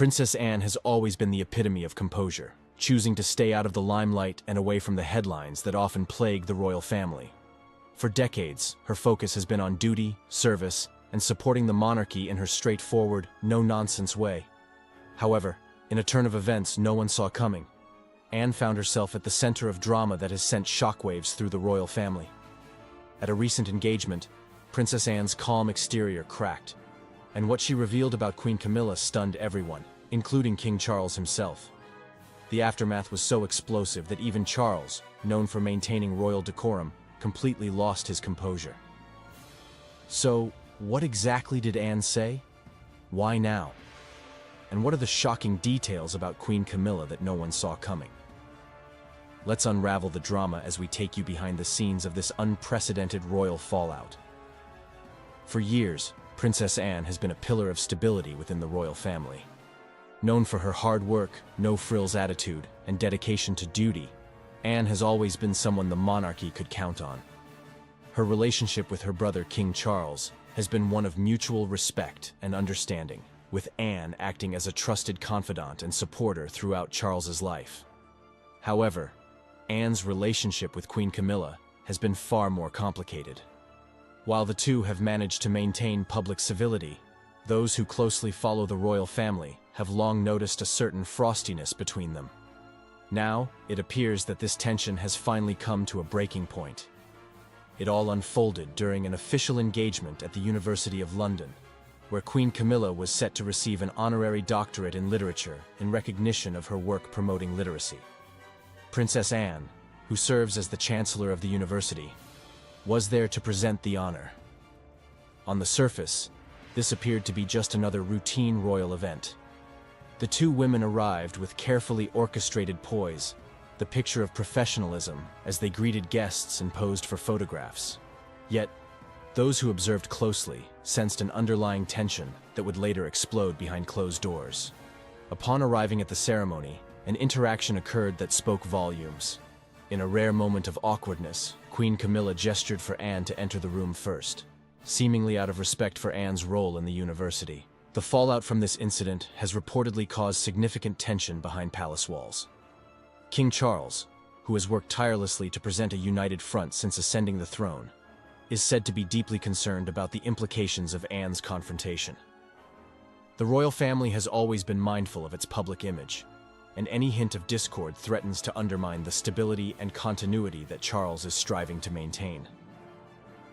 Princess Anne has always been the epitome of composure, choosing to stay out of the limelight and away from the headlines that often plague the royal family. For decades, her focus has been on duty, service, and supporting the monarchy in her straightforward, no-nonsense way. However, in a turn of events no one saw coming, Anne found herself at the center of drama that has sent shockwaves through the royal family. At a recent engagement, Princess Anne's calm exterior cracked, and what she revealed about Queen Camilla stunned everyone, including King Charles himself. The aftermath was so explosive that even Charles, known for maintaining royal decorum, completely lost his composure. So, what exactly did Anne say? Why now? And what are the shocking details about Queen Camilla that no one saw coming? Let's unravel the drama as we take you behind the scenes of this unprecedented royal fallout. For years, Princess Anne has been a pillar of stability within the royal family. Known for her hard work, no-frills attitude, and dedication to duty, Anne has always been someone the monarchy could count on. Her relationship with her brother King Charles has been one of mutual respect and understanding, with Anne acting as a trusted confidant and supporter throughout Charles's life. However, Anne's relationship with Queen Camilla has been far more complicated. While the two have managed to maintain public civility, those who closely follow the royal family have long noticed a certain frostiness between them. Now, it appears that this tension has finally come to a breaking point. It all unfolded during an official engagement at the University of London, where Queen Camilla was set to receive an honorary doctorate in literature in recognition of her work promoting literacy. Princess Anne, who serves as the Chancellor of the university, was there to present the honor. On the surface, this appeared to be just another routine royal event. The two women arrived with carefully orchestrated poise, the picture of professionalism as they greeted guests and posed for photographs. Yet, those who observed closely sensed an underlying tension that would later explode behind closed doors. Upon arriving at the ceremony, an interaction occurred that spoke volumes. In a rare moment of awkwardness, Queen Camilla gestured for Anne to enter the room first, seemingly out of respect for Anne's role in the university. The fallout from this incident has reportedly caused significant tension behind palace walls. King Charles, who has worked tirelessly to present a united front since ascending the throne, is said to be deeply concerned about the implications of Anne's confrontation. The royal family has always been mindful of its public image, and any hint of discord threatens to undermine the stability and continuity that Charles is striving to maintain.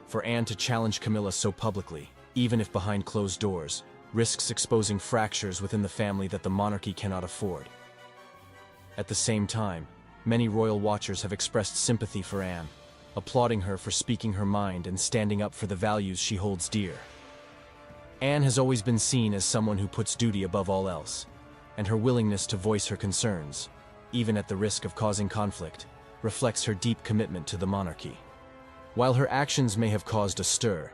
For Anne to challenge Camilla so publicly, even if behind closed doors, risks exposing fractures within the family that the monarchy cannot afford. At the same time, many royal watchers have expressed sympathy for Anne, applauding her for speaking her mind and standing up for the values she holds dear. Anne has always been seen as someone who puts duty above all else, and her willingness to voice her concerns, even at the risk of causing conflict, reflects her deep commitment to the monarchy. While her actions may have caused a stir,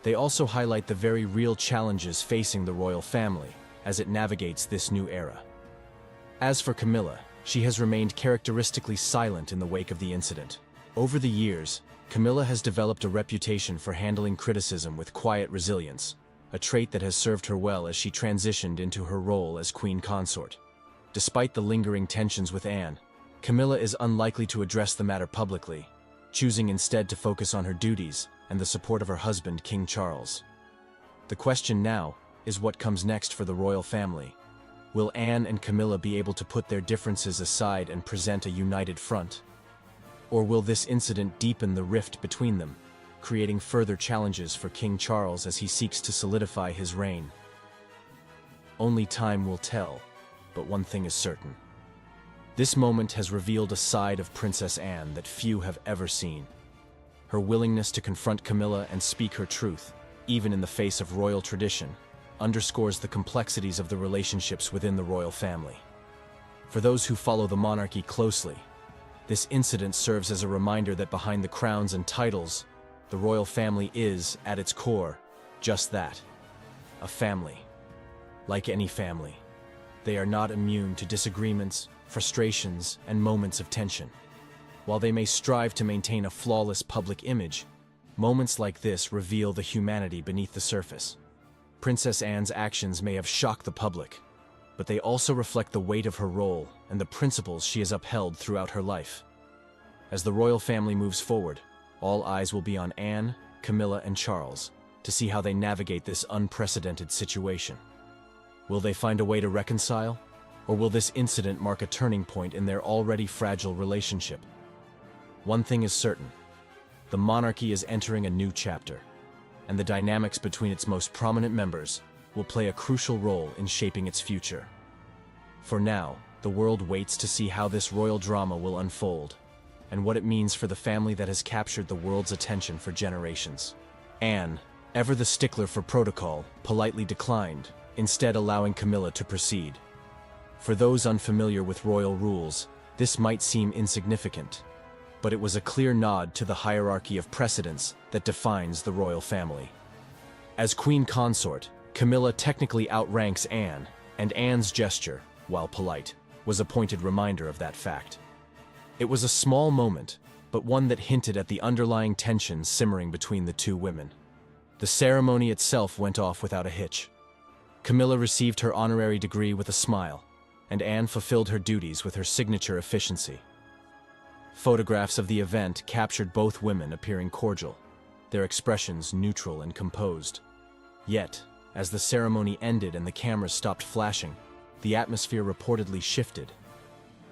they also highlight the very real challenges facing the royal family as it navigates this new era. As for Camilla, she has remained characteristically silent in the wake of the incident. Over the years, Camilla has developed a reputation for handling criticism with quiet resilience, a trait that has served her well as she transitioned into her role as queen consort. Despite the lingering tensions with Anne, Camilla is unlikely to address the matter publicly, choosing instead to focus on her duties and the support of her husband, King Charles. The question now is what comes next for the royal family. Will Anne and Camilla be able to put their differences aside and present a united front? Or will this incident deepen the rift between them, creating further challenges for King Charles as he seeks to solidify his reign? Only time will tell, but one thing is certain. This moment has revealed a side of Princess Anne that few have ever seen. Her willingness to confront Camilla and speak her truth, even in the face of royal tradition, underscores the complexities of the relationships within the royal family. For those who follow the monarchy closely, this incident serves as a reminder that behind the crowns and titles, the royal family is, at its core, just that, a family. Like any family, they are not immune to disagreements, frustrations, and moments of tension. While they may strive to maintain a flawless public image, moments like this reveal the humanity beneath the surface. Princess Anne's actions may have shocked the public, but they also reflect the weight of her role and the principles she has upheld throughout her life. As the royal family moves forward, all eyes will be on Anne, Camilla, and Charles to see how they navigate this unprecedented situation. Will they find a way to reconcile, or will this incident mark a turning point in their already fragile relationship? One thing is certain: the monarchy is entering a new chapter, and the dynamics between its most prominent members will play a crucial role in shaping its future. For now, the world waits to see how this royal drama will unfold, and what it means for the family that has captured the world's attention for generations. Anne, ever the stickler for protocol, politely declined, instead allowing Camilla to proceed. For those unfamiliar with royal rules, this might seem insignificant, but it was a clear nod to the hierarchy of precedence that defines the royal family. As queen consort, Camilla technically outranks Anne, and Anne's gesture, while polite, was a pointed reminder of that fact. It was a small moment, but one that hinted at the underlying tensions simmering between the two women. The ceremony itself went off without a hitch. Camilla received her honorary degree with a smile, and Anne fulfilled her duties with her signature efficiency. Photographs of the event captured both women appearing cordial, their expressions neutral and composed. Yet, as the ceremony ended and the cameras stopped flashing, the atmosphere reportedly shifted.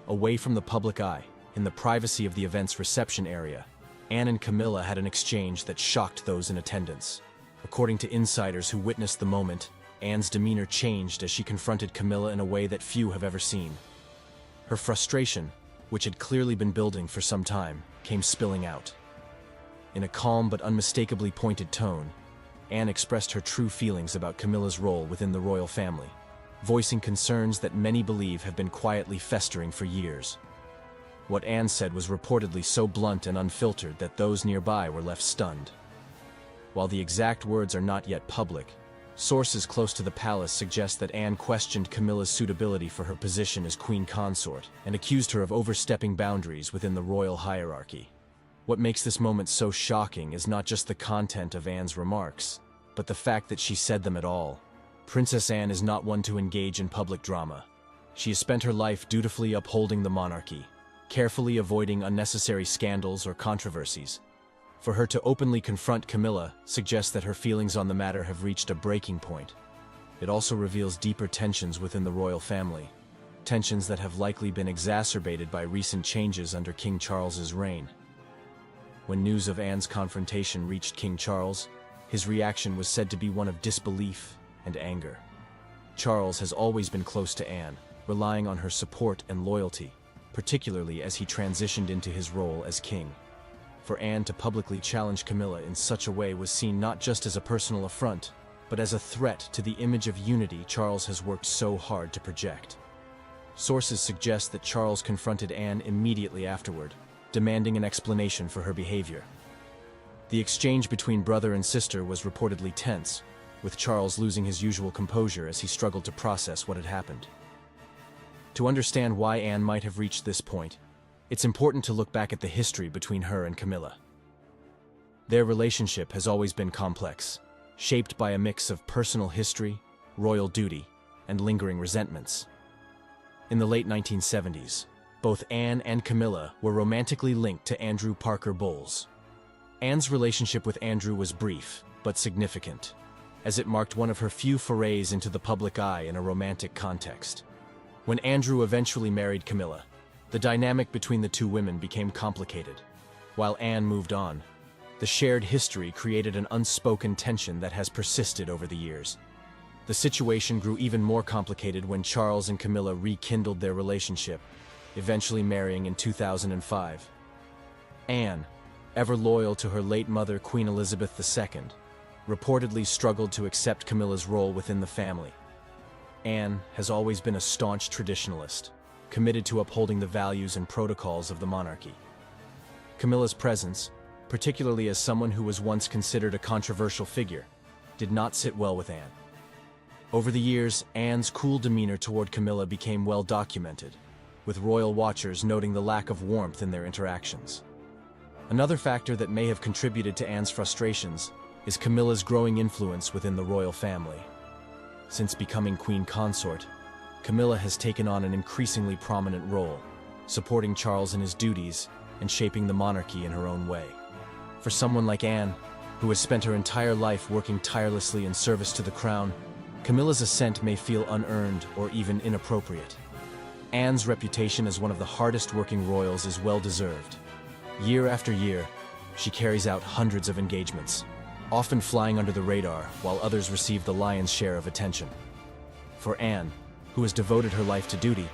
Away from the public eye, in the privacy of the event's reception area, Anne and Camilla had an exchange that shocked those in attendance. According to insiders who witnessed the moment, Anne's demeanor changed as she confronted Camilla in a way that few have ever seen. Her frustration, which had clearly been building for some time, came spilling out. In a calm but unmistakably pointed tone, Anne expressed her true feelings about Camilla's role within the royal family, voicing concerns that many believe have been quietly festering for years. What Anne said was reportedly so blunt and unfiltered that those nearby were left stunned. While the exact words are not yet public, sources close to the palace suggest that Anne questioned Camilla's suitability for her position as queen consort and accused her of overstepping boundaries within the royal hierarchy. What makes this moment so shocking is not just the content of Anne's remarks, but the fact that she said them at all. Princess Anne is not one to engage in public drama. She has spent her life dutifully upholding the monarchy, carefully avoiding unnecessary scandals or controversies. For her to openly confront Camilla suggests that her feelings on the matter have reached a breaking point. It also reveals deeper tensions within the royal family, tensions that have likely been exacerbated by recent changes under King Charles's reign. When news of Anne's confrontation reached King Charles, his reaction was said to be one of disbelief and anger. Charles has always been close to Anne, relying on her support and loyalty, particularly as he transitioned into his role as king. For Anne to publicly challenge Camilla in such a way was seen not just as a personal affront, but as a threat to the image of unity Charles has worked so hard to project. Sources suggest that Charles confronted Anne immediately afterward, demanding an explanation for her behavior. The exchange between brother and sister was reportedly tense, with Charles losing his usual composure as he struggled to process what had happened. To understand why Anne might have reached this point, it's important to look back at the history between her and Camilla. Their relationship has always been complex, shaped by a mix of personal history, royal duty, and lingering resentments. In the late 1970s, both Anne and Camilla were romantically linked to Andrew Parker Bowles. Anne's relationship with Andrew was brief, but significant, as it marked one of her few forays into the public eye in a romantic context. When Andrew eventually married Camilla, the dynamic between the two women became complicated. While Anne moved on, the shared history created an unspoken tension that has persisted over the years. The situation grew even more complicated when Charles and Camilla rekindled their relationship, eventually marrying in 2005. Anne, ever loyal to her late mother Queen Elizabeth II, reportedly struggled to accept Camilla's role within the family. Anne has always been a staunch traditionalist, committed to upholding the values and protocols of the monarchy. Camilla's presence, particularly as someone who was once considered a controversial figure, did not sit well with Anne. Over the years, Anne's cool demeanor toward Camilla became well documented, with royal watchers noting the lack of warmth in their interactions. Another factor that may have contributed to Anne's frustrations is Camilla's growing influence within the royal family. Since becoming queen consort, Camilla has taken on an increasingly prominent role, supporting Charles in his duties and shaping the monarchy in her own way. For someone like Anne, who has spent her entire life working tirelessly in service to the crown, Camilla's ascent may feel unearned or even inappropriate. Anne's reputation as one of the hardest-working royals is well-deserved. Year after year, she carries out hundreds of engagements, often flying under the radar while others receive the lion's share of attention. For Anne, who has devoted her life to duty,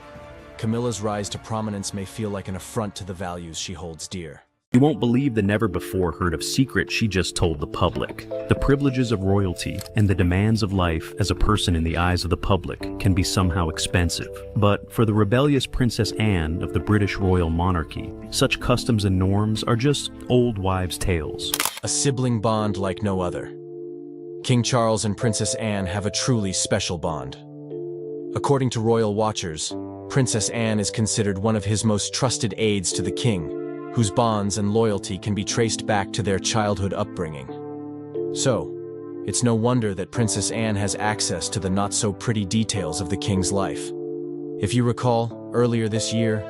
Camilla's rise to prominence may feel like an affront to the values she holds dear. You won't believe the never-before-heard-of secret she just told the public. The privileges of royalty and the demands of life as a person in the eyes of the public can be somehow expensive. But for the rebellious Princess Anne of the British royal monarchy, such customs and norms are just old wives' tales. A sibling bond like no other. King Charles and Princess Anne have a truly special bond. According to royal watchers, Princess Anne is considered one of his most trusted aides to the king, whose bonds and loyalty can be traced back to their childhood upbringing. So, it's no wonder that Princess Anne has access to the not-so-pretty details of the king's life. If you recall, earlier this year,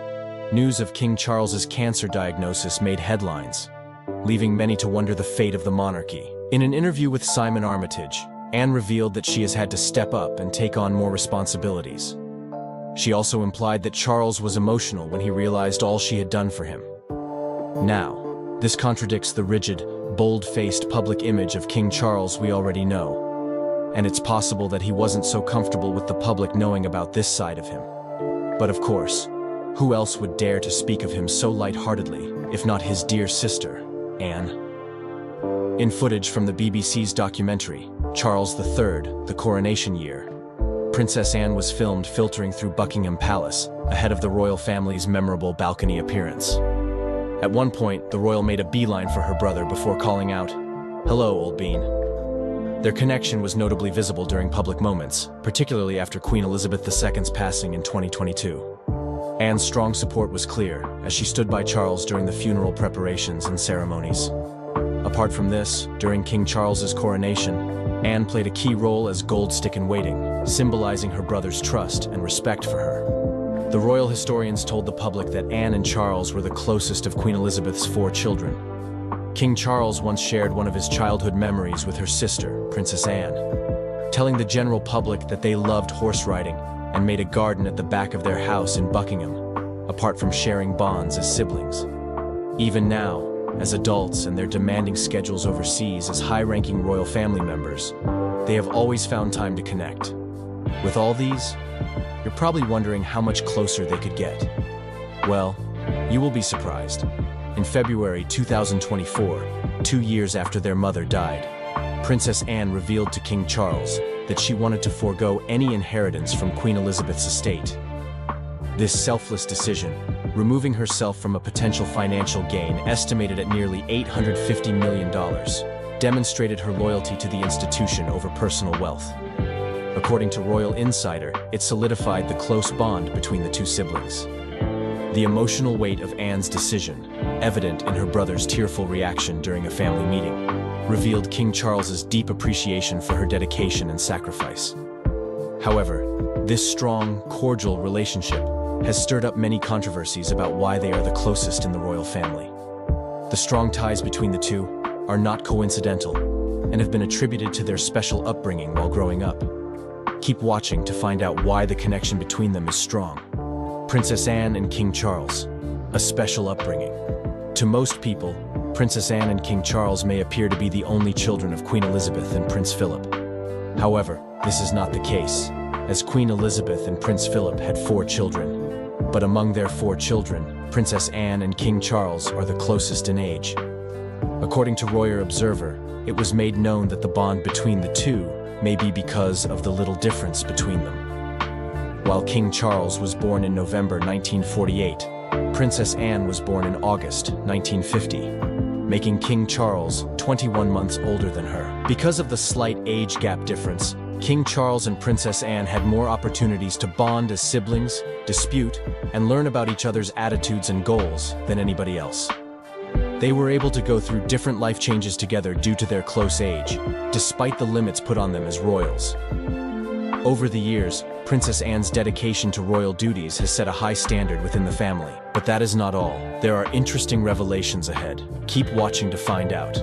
news of King Charles's cancer diagnosis made headlines, leaving many to wonder the fate of the monarchy. In an interview with Simon Armitage, Anne revealed that she has had to step up and take on more responsibilities. She also implied that Charles was emotional when he realized all she had done for him. Now, this contradicts the rigid, bold-faced public image of King Charles we already know, and it's possible that he wasn't so comfortable with the public knowing about this side of him. But of course, who else would dare to speak of him so lightheartedly, if not his dear sister, Anne? In footage from the BBC's documentary, Charles III, The Coronation Year, Princess Anne was filmed filtering through Buckingham Palace, ahead of the royal family's memorable balcony appearance. At one point, the royal made a beeline for her brother before calling out, "Hello, old bean." Their connection was notably visible during public moments, particularly after Queen Elizabeth II's passing in 2022. Anne's strong support was clear, as she stood by Charles during the funeral preparations and ceremonies. Apart from this, during King Charles's coronation, Anne played a key role as gold stick in waiting, symbolizing her brother's trust and respect for her. The royal historians told the public that Anne and Charles were the closest of Queen Elizabeth's 4 children. King Charles once shared one of his childhood memories with her sister, Princess Anne, telling the general public that they loved horse riding and made a garden at the back of their house in Buckingham, apart from sharing bonds as siblings. Even now, as adults and their demanding schedules overseas as high-ranking royal family members, they have always found time to connect. With all these, you're probably wondering how much closer they could get. Well, you will be surprised. In February 2024, 2 years after their mother died, Princess Anne revealed to King Charles that she wanted to forego any inheritance from Queen Elizabeth's estate. This selfless decision, removing herself from a potential financial gain estimated at nearly $850 million, demonstrated her loyalty to the institution over personal wealth. According to Royal Insider, it solidified the close bond between the 2 siblings. The emotional weight of Anne's decision, evident in her brother's tearful reaction during a family meeting, revealed King Charles's deep appreciation for her dedication and sacrifice. However, this strong, cordial relationship has stirred up many controversies about why they are the closest in the royal family. The strong ties between the two are not coincidental and have been attributed to their special upbringing while growing up. Keep watching to find out why the connection between them is strong. Princess Anne and King Charles, a special upbringing. To most people, Princess Anne and King Charles may appear to be the only children of Queen Elizabeth and Prince Philip. However, this is not the case, as Queen Elizabeth and Prince Philip had 4 children. But among their 4 children, Princess Anne and King Charles are the closest in age. According to Royal Observer, it was made known that the bond between the two may be because of the little difference between them. While King Charles was born in November 1948, Princess Anne was born in August 1950, making King Charles 21 months older than her. Because of the slight age gap difference, King Charles and Princess Anne had more opportunities to bond as siblings, dispute, and learn about each other's attitudes and goals than anybody else. They were able to go through different life changes together due to their close age, despite the limits put on them as royals. Over the years, Princess Anne's dedication to royal duties has set a high standard within the family. But that is not all. There are interesting revelations ahead. Keep watching to find out.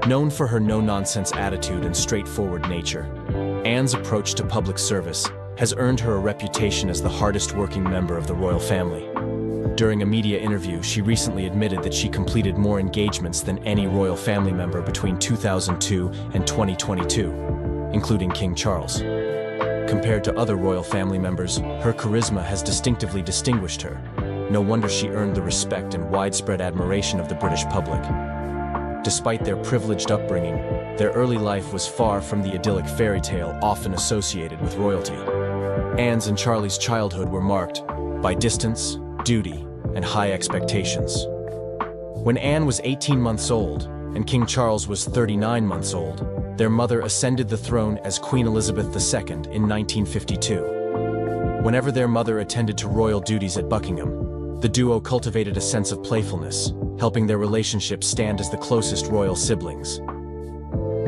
Known for her no-nonsense attitude and straightforward nature, Anne's approach to public service has earned her a reputation as the hardest-working member of the royal family. During a media interview, she recently admitted that she completed more engagements than any royal family member between 2002 and 2022, including King Charles. Compared to other royal family members, her charisma has distinctively distinguished her. No wonder she earned the respect and widespread admiration of the British public. Despite their privileged upbringing, their early life was far from the idyllic fairy tale often associated with royalty. Anne's and Charlie's childhood were marked by distance, duty, and high expectations. When Anne was 18 months old and King Charles was 39 months old, their mother ascended the throne as Queen Elizabeth II in 1952. Whenever their mother attended to royal duties at Buckingham, the duo cultivated a sense of playfulness, helping their relationship stand as the closest royal siblings.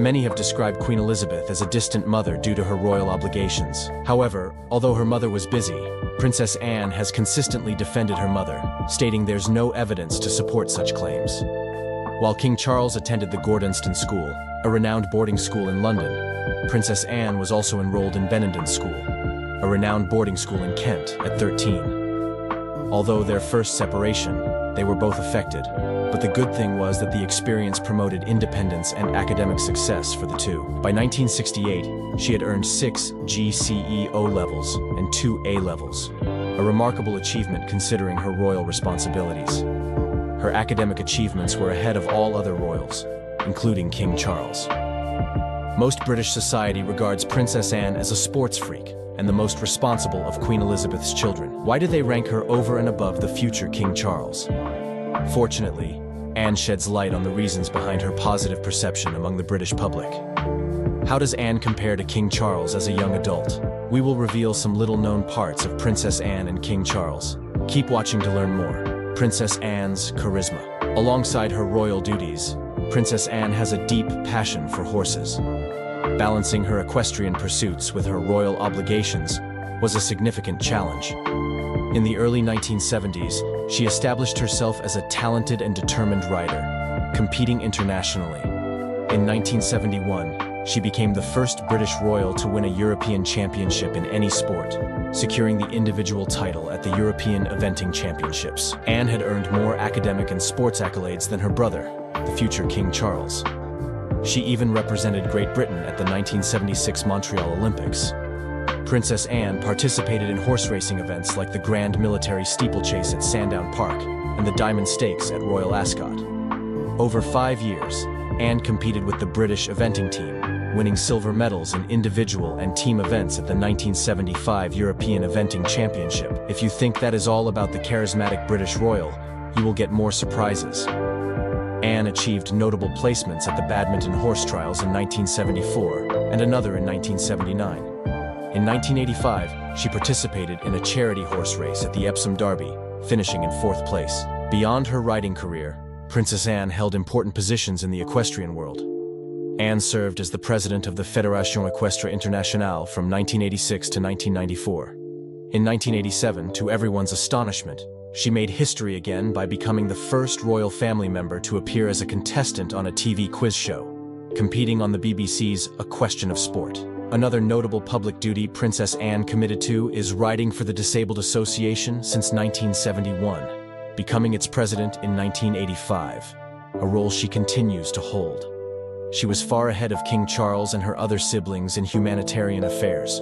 Many have described Queen Elizabeth as a distant mother due to her royal obligations. However, although her mother was busy, Princess Anne has consistently defended her mother, stating there's no evidence to support such claims. While King Charles attended the Gordonston School, a renowned boarding school in London, Princess Anne was also enrolled in Benenden School, a renowned boarding school in Kent, at 13. Although their first separation, they were both affected, but the good thing was that the experience promoted independence and academic success for the two. By 1968, she had earned 6 GCE O-levels and 2 A-levels, a remarkable achievement considering her royal responsibilities. Her academic achievements were ahead of all other royals, including King Charles. Most British society regards Princess Anne as a sports freak and the most responsible of Queen Elizabeth's children. Why do they rank her over and above the future King Charles? Fortunately, Anne sheds light on the reasons behind her positive perception among the British public. How does Anne compare to King Charles as a young adult? We will reveal some little-known parts of Princess Anne and King Charles. Keep watching to learn more. Princess Anne's charisma. Alongside her royal duties, Princess Anne has a deep passion for horses. Balancing her equestrian pursuits with her royal obligations was a significant challenge. In the early 1970s, she established herself as a talented and determined rider, competing internationally. In 1971, she became the first British royal to win a European championship in any sport, securing the individual title at the European Eventing Championships. Anne had earned more academic and sports accolades than her brother, the future King Charles. She even represented Great Britain at the 1976 Montreal Olympics. Princess Anne participated in horse racing events like the Grand Military Steeplechase at Sandown Park and the Diamond Stakes at Royal Ascot. Over 5 years, Anne competed with the British eventing team, winning silver medals in individual and team events at the 1975 European Eventing Championship. If you think that is all about the charismatic British royal, you will get more surprises. Anne achieved notable placements at the Badminton Horse Trials in 1974 and another in 1979. In 1985, she participated in a charity horse race at the Epsom Derby, finishing in 4th place. Beyond her riding career, Princess Anne held important positions in the equestrian world. Anne served as the president of the Fédération Équestre Internationale from 1986 to 1994. In 1987, to everyone's astonishment, she made history again by becoming the first royal family member to appear as a contestant on a TV quiz show, competing on the BBC's A Question of Sport. Another notable public duty Princess Anne committed to is riding for the Disabled Association since 1971, becoming its president in 1985, a role she continues to hold. She was far ahead of King Charles and her other siblings in humanitarian affairs.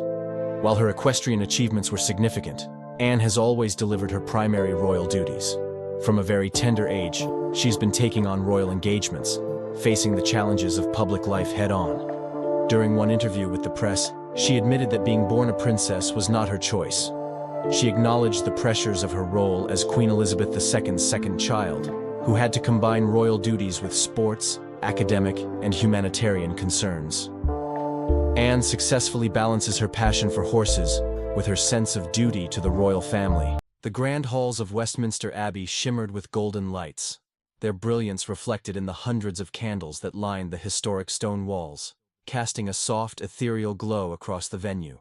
While her equestrian achievements were significant, Anne has always delivered her primary royal duties. From a very tender age, she's been taking on royal engagements, facing the challenges of public life head-on. During one interview with the press, she admitted that being born a princess was not her choice. She acknowledged the pressures of her role as Queen Elizabeth II's second child, who had to combine royal duties with sports, academic, and humanitarian concerns. Anne successfully balances her passion for horses with her sense of duty to the royal family. The grand halls of Westminster Abbey shimmered with golden lights, their brilliance reflected in the hundreds of candles that lined the historic stone walls, casting a soft, ethereal glow across the venue.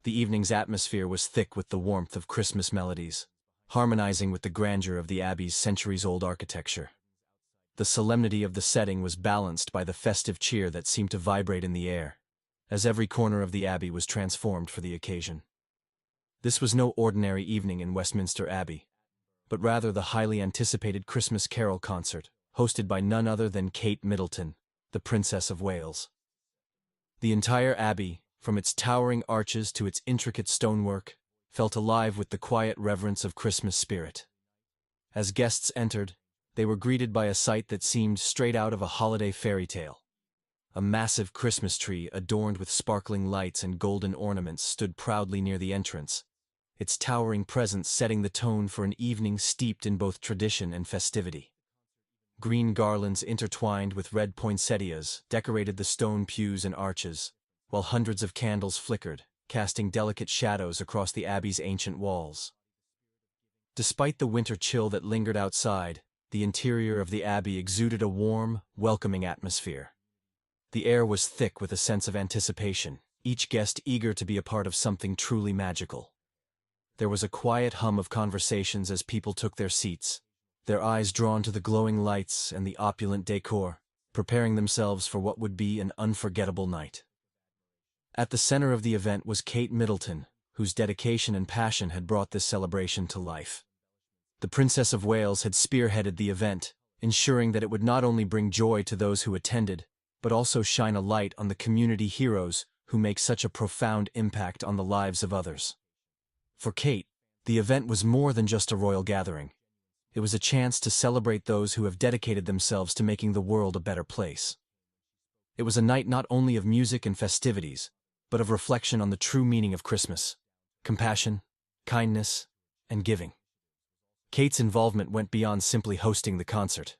The evening's atmosphere was thick with the warmth of Christmas melodies, harmonizing with the grandeur of the Abbey's centuries-old architecture. The solemnity of the setting was balanced by the festive cheer that seemed to vibrate in the air, as every corner of the Abbey was transformed for the occasion. This was no ordinary evening in Westminster Abbey, but rather the highly anticipated Christmas carol concert, hosted by none other than Kate Middleton, the Princess of Wales. The entire Abbey, from its towering arches to its intricate stonework, felt alive with the quiet reverence of Christmas spirit. As guests entered, they were greeted by a sight that seemed straight out of a holiday fairy tale. A massive Christmas tree adorned with sparkling lights and golden ornaments stood proudly near the entrance, its towering presence setting the tone for an evening steeped in both tradition and festivity. Green garlands intertwined with red poinsettias decorated the stone pews and arches, while hundreds of candles flickered, casting delicate shadows across the Abbey's ancient walls. Despite the winter chill that lingered outside, the interior of the Abbey exuded a warm, welcoming atmosphere. The air was thick with a sense of anticipation, each guest eager to be a part of something truly magical. There was a quiet hum of conversations as people took their seats, their eyes drawn to the glowing lights and the opulent decor, preparing themselves for what would be an unforgettable night. At the center of the event was Kate Middleton, whose dedication and passion had brought this celebration to life. The Princess of Wales had spearheaded the event, ensuring that it would not only bring joy to those who attended, but also shine a light on the community heroes who make such a profound impact on the lives of others. For Kate, the event was more than just a royal gathering. It was a chance to celebrate those who have dedicated themselves to making the world a better place. It was a night not only of music and festivities, but of reflection on the true meaning of Christmas: compassion, kindness, and giving. Kate's involvement went beyond simply hosting the concert.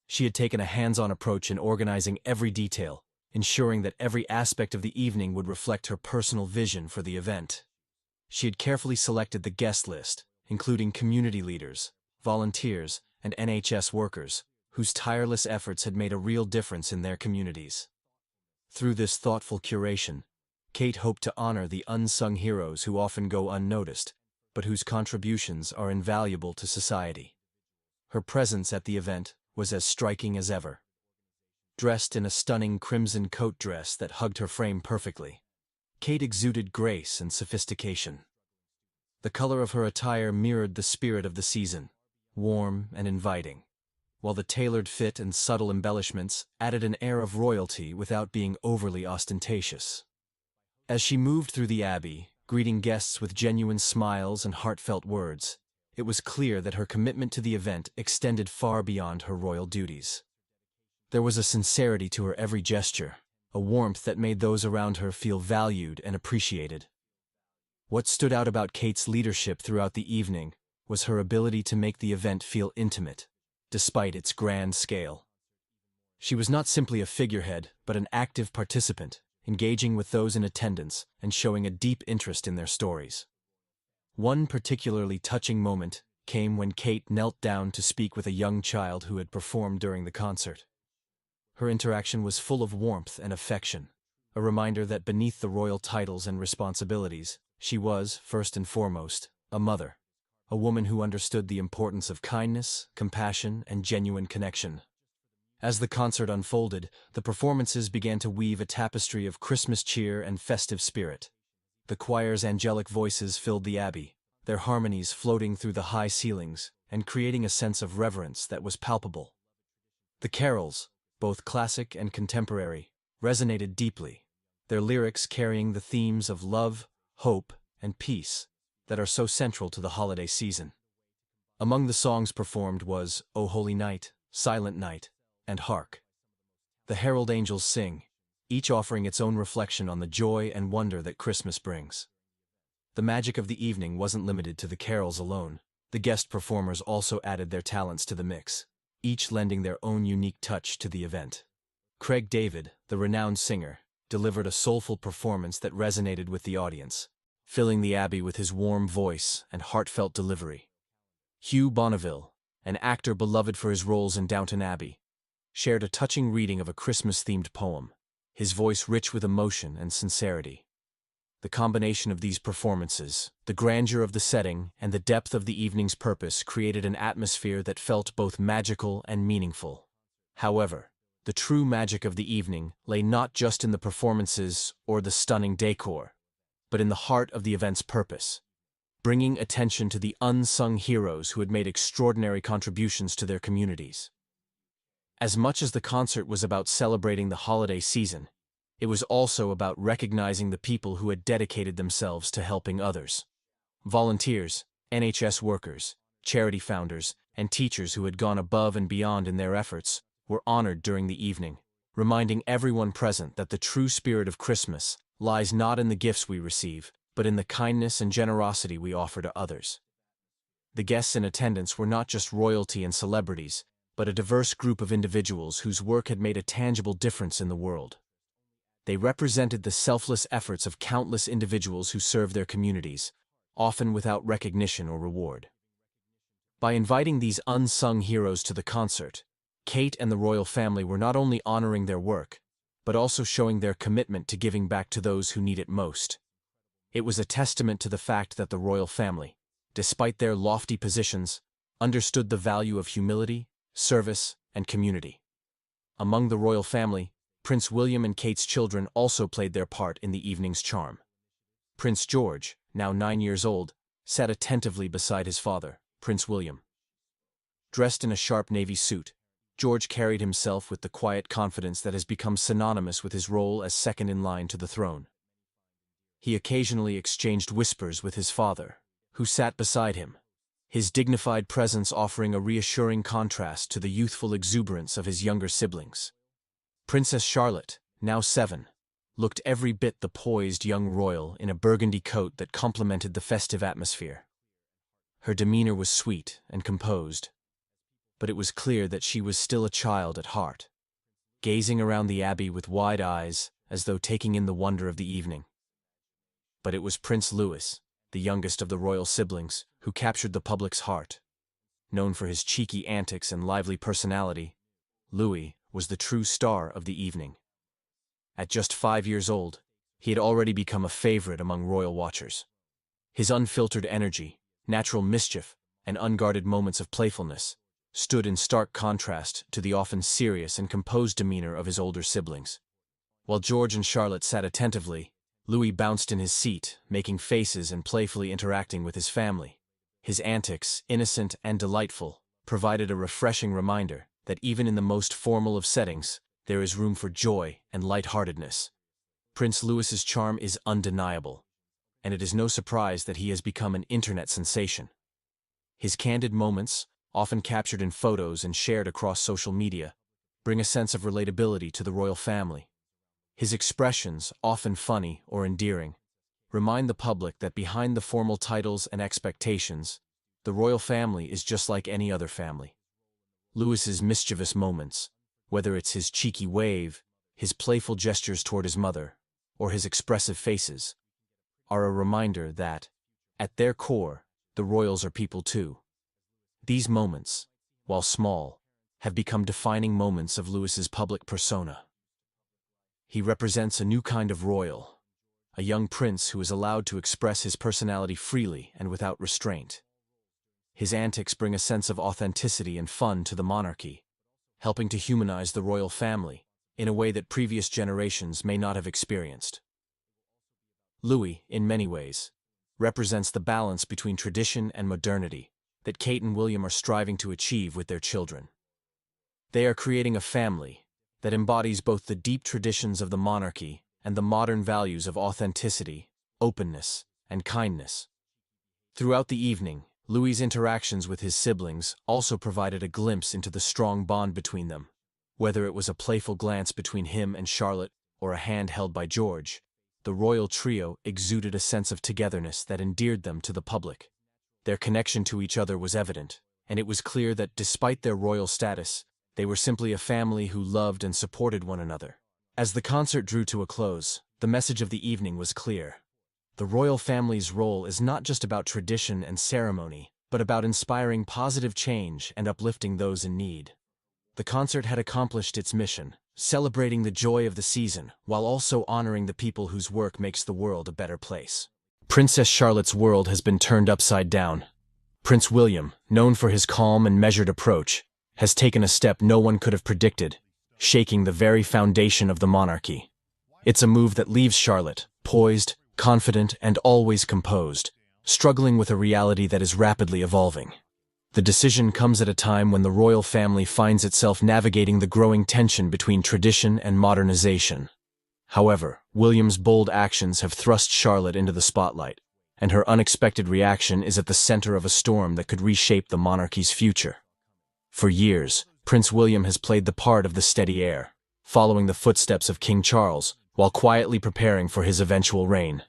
She had taken a hands-on approach in organizing every detail, ensuring that every aspect of the evening would reflect her personal vision for the event. She had carefully selected the guest list, including community leaders, volunteers, and NHS workers, whose tireless efforts had made a real difference in their communities. Through this thoughtful curation, Kate hoped to honor the unsung heroes who often go unnoticed, but whose contributions are invaluable to society. Her presence at the event was as striking as ever. Dressed in a stunning crimson coat dress that hugged her frame perfectly, Kate exuded grace and sophistication. The color of her attire mirrored the spirit of the season, warm and inviting, while the tailored fit and subtle embellishments added an air of royalty without being overly ostentatious. As she moved through the Abbey, greeting guests with genuine smiles and heartfelt words, it was clear that her commitment to the event extended far beyond her royal duties. There was a sincerity to her every gesture, a warmth that made those around her feel valued and appreciated. What stood out about Kate's leadership throughout the evening was her ability to make the event feel intimate, despite its grand scale. She was not simply a figurehead, but an active participant, engaging with those in attendance and showing a deep interest in their stories. One particularly touching moment came when Kate knelt down to speak with a young child who had performed during the concert. Her interaction was full of warmth and affection, a reminder that beneath the royal titles and responsibilities, she was, first and foremost, a mother, a woman who understood the importance of kindness, compassion, and genuine connection. As the concert unfolded, the performances began to weave a tapestry of Christmas cheer and festive spirit. The choir's angelic voices filled the Abbey, their harmonies floating through the high ceilings and creating a sense of reverence that was palpable. The carols, both classic and contemporary, resonated deeply, their lyrics carrying the themes of love, hope, and peace that are so central to the holiday season. Among the songs performed was O Holy Night, Silent Night, and Hark. The herald angels sing, each offering its own reflection on the joy and wonder that Christmas brings. The magic of the evening wasn't limited to the carols alone. The guest performers also added their talents to the mix, each lending their own unique touch to the event. Craig David, the renowned singer, delivered a soulful performance that resonated with the audience, filling the Abbey with his warm voice and heartfelt delivery. Hugh Bonneville, an actor beloved for his roles in Downton Abbey, shared a touching reading of a Christmas-themed poem, his voice rich with emotion and sincerity. The combination of these performances, the grandeur of the setting, and the depth of the evening's purpose created an atmosphere that felt both magical and meaningful. However, the true magic of the evening lay not just in the performances or the stunning decor, but in the heart of the event's purpose, bringing attention to the unsung heroes who had made extraordinary contributions to their communities. As much as the concert was about celebrating the holiday season, it was also about recognizing the people who had dedicated themselves to helping others. Volunteers, NHS workers, charity founders, and teachers who had gone above and beyond in their efforts were honored during the evening, reminding everyone present that the true spirit of Christmas lies not in the gifts we receive, but in the kindness and generosity we offer to others. The guests in attendance were not just royalty and celebrities, but a diverse group of individuals whose work had made a tangible difference in the world. They represented the selfless efforts of countless individuals who served their communities, often without recognition or reward. By inviting these unsung heroes to the concert, Kate and the royal family were not only honoring their work, but also showing their commitment to giving back to those who need it most. It was a testament to the fact that the royal family, despite their lofty positions, understood the value of humility, service, and community. Among the royal family, Prince William and Kate's children also played their part in the evening's charm. Prince George, now 9 years old, sat attentively beside his father, Prince William. Dressed in a sharp navy suit, George carried himself with the quiet confidence that has become synonymous with his role as second in line to the throne. He occasionally exchanged whispers with his father, who sat beside him, his dignified presence offering a reassuring contrast to the youthful exuberance of his younger siblings. Princess Charlotte, now 7, looked every bit the poised young royal in a burgundy coat that complemented the festive atmosphere. Her demeanor was sweet and composed, but it was clear that she was still a child at heart, gazing around the abbey with wide eyes as though taking in the wonder of the evening. But it was Prince Louis, the youngest of the royal siblings, who captured the public's heart. Known for his cheeky antics and lively personality, Louis was the true star of the evening. At just 5 years old, he had already become a favorite among royal watchers. His unfiltered energy, natural mischief, and unguarded moments of playfulness stood in stark contrast to the often serious and composed demeanor of his older siblings. While George and Charlotte sat attentively, Louis bounced in his seat, making faces and playfully interacting with his family. His antics, innocent and delightful, provided a refreshing reminder that even in the most formal of settings, there is room for joy and lightheartedness. Prince Louis's charm is undeniable, and it is no surprise that he has become an internet sensation. His candid moments, often captured in photos and shared across social media, bring a sense of relatability to the royal family. His expressions, often funny or endearing, remind the public that behind the formal titles and expectations, the royal family is just like any other family. Louis's mischievous moments, whether it's his cheeky wave, his playful gestures toward his mother, or his expressive faces, are a reminder that, at their core, the royals are people too. These moments, while small, have become defining moments of Louis's public persona. He represents a new kind of royal, a young prince who is allowed to express his personality freely and without restraint. His antics bring a sense of authenticity and fun to the monarchy, helping to humanize the royal family in a way that previous generations may not have experienced. Louis, in many ways, represents the balance between tradition and modernity that Kate and William are striving to achieve with their children. They are creating a family that embodies both the deep traditions of the monarchy and the modern values of authenticity, openness, and kindness. Throughout the evening, Louis's interactions with his siblings also provided a glimpse into the strong bond between them. Whether it was a playful glance between him and Charlotte or a hand held by George, the royal trio exuded a sense of togetherness that endeared them to the public. Their connection to each other was evident, and it was clear that despite their royal status, they were simply a family who loved and supported one another. As the concert drew to a close, the message of the evening was clear. The royal family's role is not just about tradition and ceremony, but about inspiring positive change and uplifting those in need. The concert had accomplished its mission, celebrating the joy of the season while also honoring the people whose work makes the world a better place. Princess Charlotte's world has been turned upside down. Prince William, known for his calm and measured approach, has taken a step no one could have predicted, shaking the very foundation of the monarchy. It's a move that leaves Charlotte, poised, confident, and always composed, struggling with a reality that is rapidly evolving. The decision comes at a time when the royal family finds itself navigating the growing tension between tradition and modernization. However, William's bold actions have thrust Charlotte into the spotlight, and her unexpected reaction is at the center of a storm that could reshape the monarchy's future. For years, Prince William has played the part of the steady heir, following the footsteps of King Charles, while quietly preparing for his eventual reign.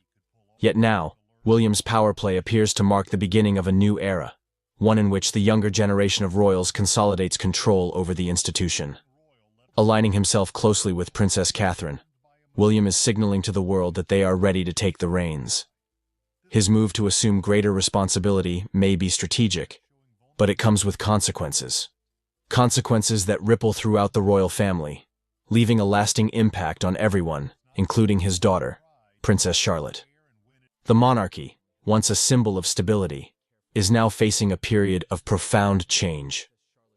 Yet now, William's power play appears to mark the beginning of a new era, one in which the younger generation of royals consolidates control over the institution. Aligning himself closely with Princess Catherine, William is signaling to the world that they are ready to take the reins. His move to assume greater responsibility may be strategic, but it comes with consequences. Consequences that ripple throughout the royal family, leaving a lasting impact on everyone, including his daughter, Princess Charlotte. The monarchy, once a symbol of stability, is now facing a period of profound change.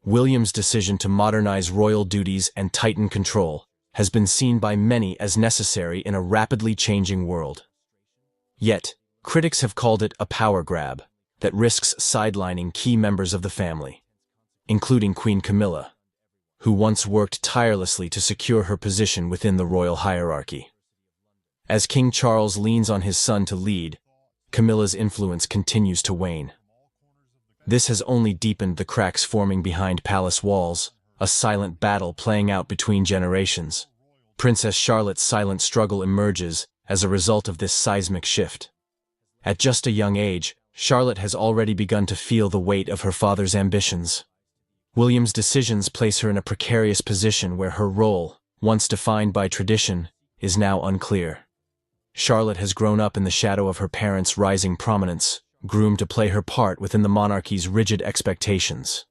William's decision to modernize royal duties and tighten control has been seen by many as necessary in a rapidly changing world. Yet, critics have called it a power grab that risks sidelining key members of the family, including Queen Camilla, who once worked tirelessly to secure her position within the royal hierarchy. As King Charles leans on his son to lead, Camilla's influence continues to wane. This has only deepened the cracks forming behind palace walls, a silent battle playing out between generations. Princess Charlotte's silent struggle emerges as a result of this seismic shift. At just a young age, Charlotte has already begun to feel the weight of her father's ambitions. William's decisions place her in a precarious position where her role, once defined by tradition, is now unclear. Charlotte has grown up in the shadow of her parents' rising prominence, groomed to play her part within the monarchy's rigid expectations.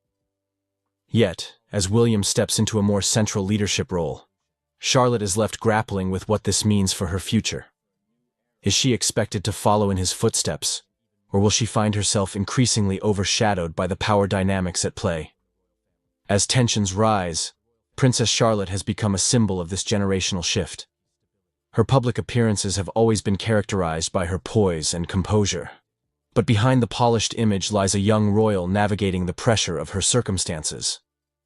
Yet, as William steps into a more central leadership role, Charlotte is left grappling with what this means for her future. Is she expected to follow in his footsteps, or will she find herself increasingly overshadowed by the power dynamics at play? As tensions rise, Princess Charlotte has become a symbol of this generational shift. Her public appearances have always been characterized by her poise and composure. But behind the polished image lies a young royal navigating the pressure of her circumstances.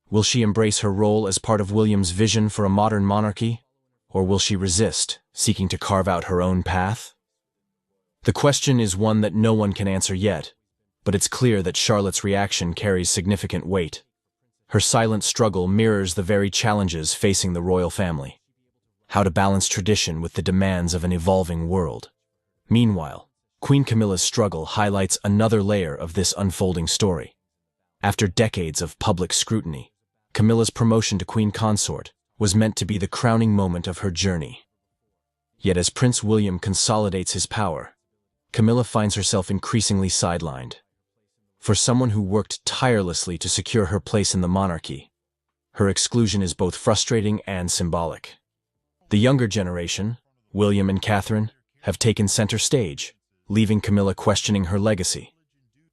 Will she embrace her role as part of William's vision for a modern monarchy, or will she resist, seeking to carve out her own path? The question is one that no one can answer yet, but it's clear that Charlotte's reaction carries significant weight. Her silent struggle mirrors the very challenges facing the royal family. How to balance tradition with the demands of an evolving world. Meanwhile, Queen Camilla's struggle highlights another layer of this unfolding story. After decades of public scrutiny, Camilla's promotion to Queen Consort was meant to be the crowning moment of her journey. Yet as Prince William consolidates his power, Camilla finds herself increasingly sidelined. For someone who worked tirelessly to secure her place in the monarchy, her exclusion is both frustrating and symbolic. The younger generation, William and Catherine, have taken center stage, leaving Camilla questioning her legacy.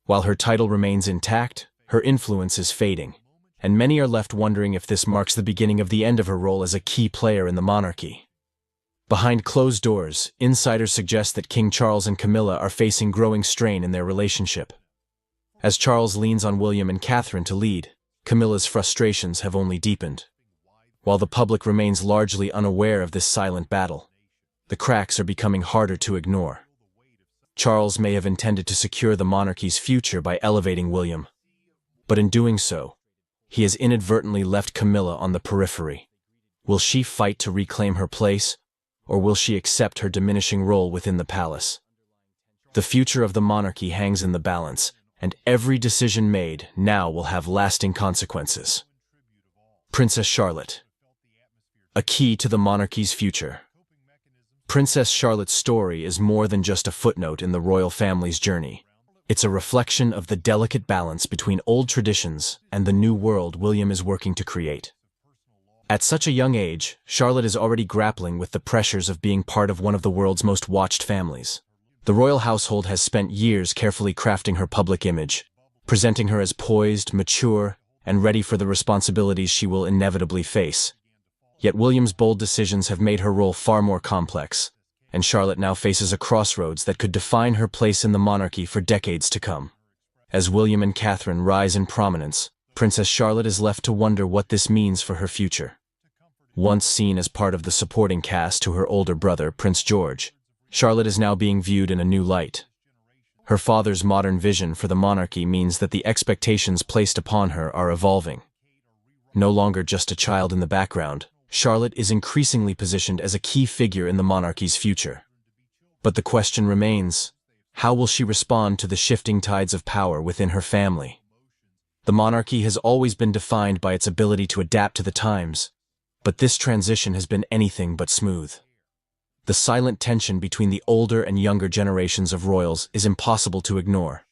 While her title remains intact, her influence is fading, and many are left wondering if this marks the beginning of the end of her role as a key player in the monarchy. Behind closed doors, insiders suggest that King Charles and Camilla are facing growing strain in their relationship. As Charles leans on William and Catherine to lead, Camilla's frustrations have only deepened. While the public remains largely unaware of this silent battle, the cracks are becoming harder to ignore. Charles may have intended to secure the monarchy's future by elevating William, but in doing so, he has inadvertently left Camilla on the periphery. Will she fight to reclaim her place, or will she accept her diminishing role within the palace? The future of the monarchy hangs in the balance, and every decision made now will have lasting consequences. Princess Charlotte, a key to the monarchy's future. Princess Charlotte's story is more than just a footnote in the royal family's journey. It's a reflection of the delicate balance between old traditions and the new world William is working to create. At such a young age, Charlotte is already grappling with the pressures of being part of one of the world's most watched families. The royal household has spent years carefully crafting her public image, presenting her as poised, mature, and ready for the responsibilities she will inevitably face. Yet William's bold decisions have made her role far more complex, and Charlotte now faces a crossroads that could define her place in the monarchy for decades to come. As William and Catherine rise in prominence, Princess Charlotte is left to wonder what this means for her future. Once seen as part of the supporting cast to her older brother, Prince George, Charlotte is now being viewed in a new light. Her father's modern vision for the monarchy means that the expectations placed upon her are evolving. No longer just a child in the background, Charlotte is increasingly positioned as a key figure in the monarchy's future. But the question remains, how will she respond to the shifting tides of power within her family? The monarchy has always been defined by its ability to adapt to the times, but this transition has been anything but smooth. The silent tension between the older and younger generations of royals is impossible to ignore,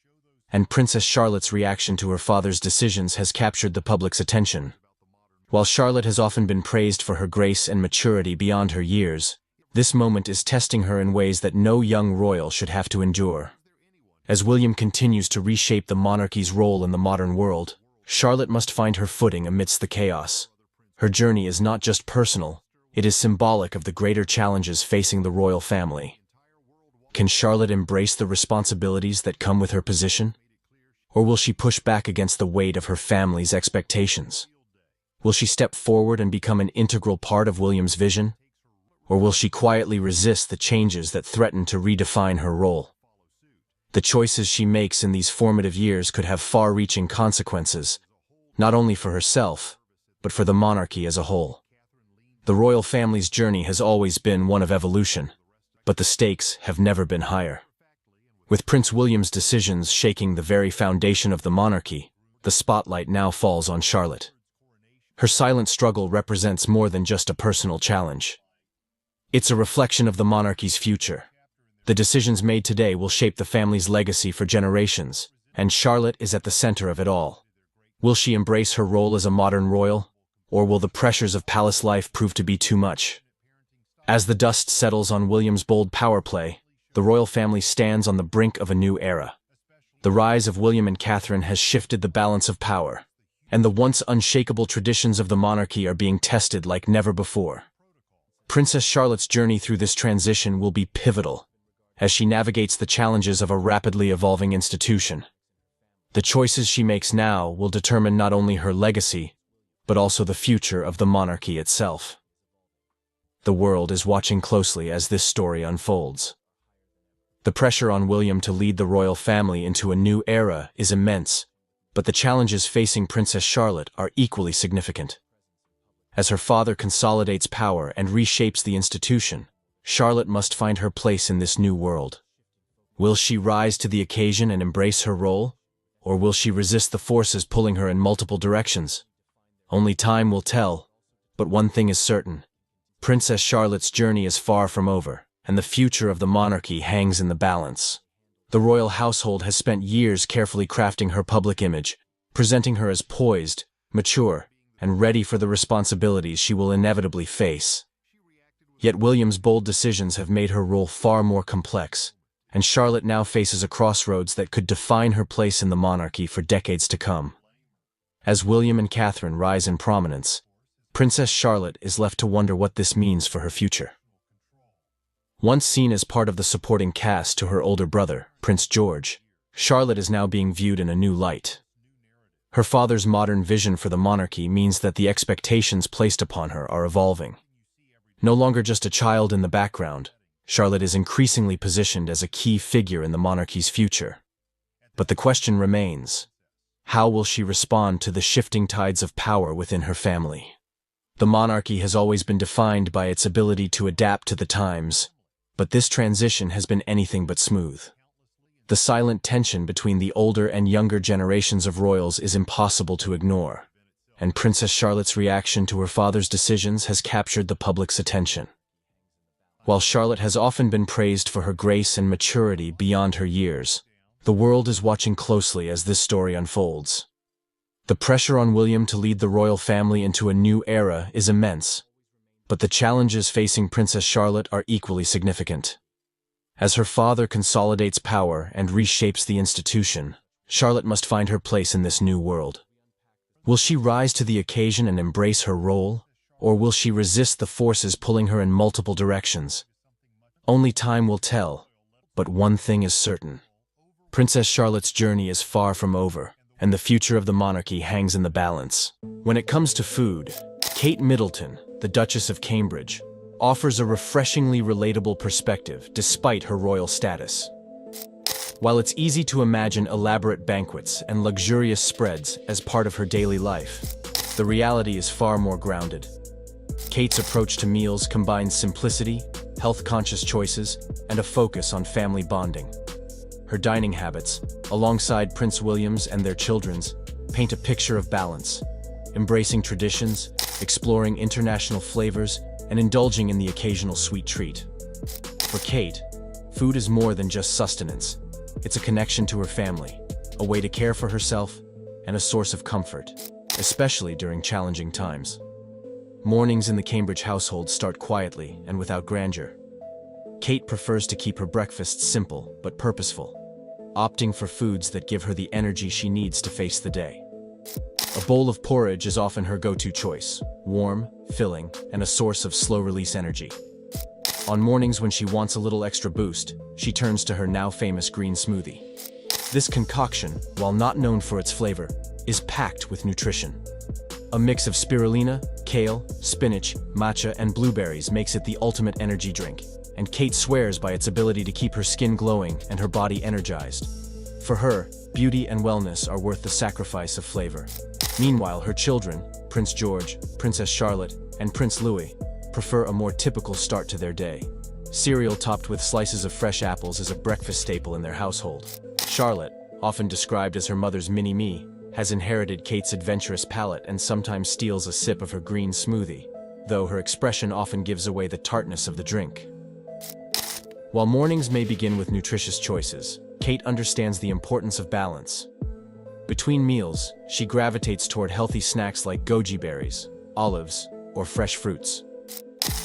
and Princess Charlotte's reaction to her father's decisions has captured the public's attention. While Charlotte has often been praised for her grace and maturity beyond her years, this moment is testing her in ways that no young royal should have to endure. As William continues to reshape the monarchy's role in the modern world, Charlotte must find her footing amidst the chaos. Her journey is not just personal, it is symbolic of the greater challenges facing the royal family. Can Charlotte embrace the responsibilities that come with her position? Or will she push back against the weight of her family's expectations? Will she step forward and become an integral part of William's vision? Or will she quietly resist the changes that threaten to redefine her role? The choices she makes in these formative years could have far-reaching consequences, not only for herself, but for the monarchy as a whole. The royal family's journey has always been one of evolution, but the stakes have never been higher. With Prince William's decisions shaking the very foundation of the monarchy, the spotlight now falls on Charlotte. Her silent struggle represents more than just a personal challenge. It's a reflection of the monarchy's future. The decisions made today will shape the family's legacy for generations, and Charlotte is at the center of it all. Will she embrace her role as a modern royal, or will the pressures of palace life prove to be too much? As the dust settles on William's bold power play, the royal family stands on the brink of a new era. The rise of William and Catherine has shifted the balance of power, and the once unshakable traditions of the monarchy are being tested like never before. Princess Charlotte's journey through this transition will be pivotal, as she navigates the challenges of a rapidly evolving institution. The choices she makes now will determine not only her legacy, but also the future of the monarchy itself. The world is watching closely as this story unfolds. The pressure on William to lead the royal family into a new era is immense, but the challenges facing Princess Charlotte are equally significant. As her father consolidates power and reshapes the institution, Charlotte must find her place in this new world. Will she rise to the occasion and embrace her role, or will she resist the forces pulling her in multiple directions? Only time will tell, but one thing is certain. Princess Charlotte's journey is far from over, and the future of the monarchy hangs in the balance. The royal household has spent years carefully crafting her public image, presenting her as poised, mature, and ready for the responsibilities she will inevitably face. Yet William's bold decisions have made her role far more complex, and Charlotte now faces a crossroads that could define her place in the monarchy for decades to come. As William and Catherine rise in prominence, Princess Charlotte is left to wonder what this means for her future. Once seen as part of the supporting cast to her older brother, Prince George, Charlotte is now being viewed in a new light. Her father's modern vision for the monarchy means that the expectations placed upon her are evolving. No longer just a child in the background, Charlotte is increasingly positioned as a key figure in the monarchy's future. But the question remains, how will she respond to the shifting tides of power within her family? The monarchy has always been defined by its ability to adapt to the times, but this transition has been anything but smooth. The silent tension between the older and younger generations of royals is impossible to ignore, and Princess Charlotte's reaction to her father's decisions has captured the public's attention. While Charlotte has often been praised for her grace and maturity beyond her years, the world is watching closely as this story unfolds. The pressure on William to lead the royal family into a new era is immense, but the challenges facing Princess Charlotte are equally significant. As her father consolidates power and reshapes the institution, Charlotte must find her place in this new world. Will she rise to the occasion and embrace her role, or will she resist the forces pulling her in multiple directions? Only time will tell, but one thing is certain. Princess Charlotte's journey is far from over, and the future of the monarchy hangs in the balance. When it comes to food, Kate Middleton, the Duchess of Cambridge, offers a refreshingly relatable perspective despite her royal status. While it's easy to imagine elaborate banquets and luxurious spreads as part of her daily life, the reality is far more grounded. Kate's approach to meals combines simplicity, health-conscious choices, and a focus on family bonding. Her dining habits, alongside Prince William's and their children's, paint a picture of balance, embracing traditions, exploring international flavors, and indulging in the occasional sweet treat. For Kate, food is more than just sustenance. It's a connection to her family, a way to care for herself, and a source of comfort, especially during challenging times. Mornings in the Cambridge household start quietly and without grandeur. Kate prefers to keep her breakfasts simple but purposeful, opting for foods that give her the energy she needs to face the day. A bowl of porridge is often her go-to choice, warm, filling, and a source of slow-release energy. On mornings when she wants a little extra boost, she turns to her now-famous green smoothie. This concoction, while not known for its flavor, is packed with nutrition. A mix of spirulina, kale, spinach, matcha, and blueberries makes it the ultimate energy drink, and Kate swears by its ability to keep her skin glowing and her body energized. For her, beauty and wellness are worth the sacrifice of flavor. Meanwhile, her children, Prince George, Princess Charlotte, and Prince Louis, prefer a more typical start to their day. Cereal topped with slices of fresh apples is a breakfast staple in their household. Charlotte, often described as her mother's mini-me, has inherited Kate's adventurous palate and sometimes steals a sip of her green smoothie, though her expression often gives away the tartness of the drink. While mornings may begin with nutritious choices, Kate understands the importance of balance. Between meals, she gravitates toward healthy snacks like goji berries, olives, or fresh fruits.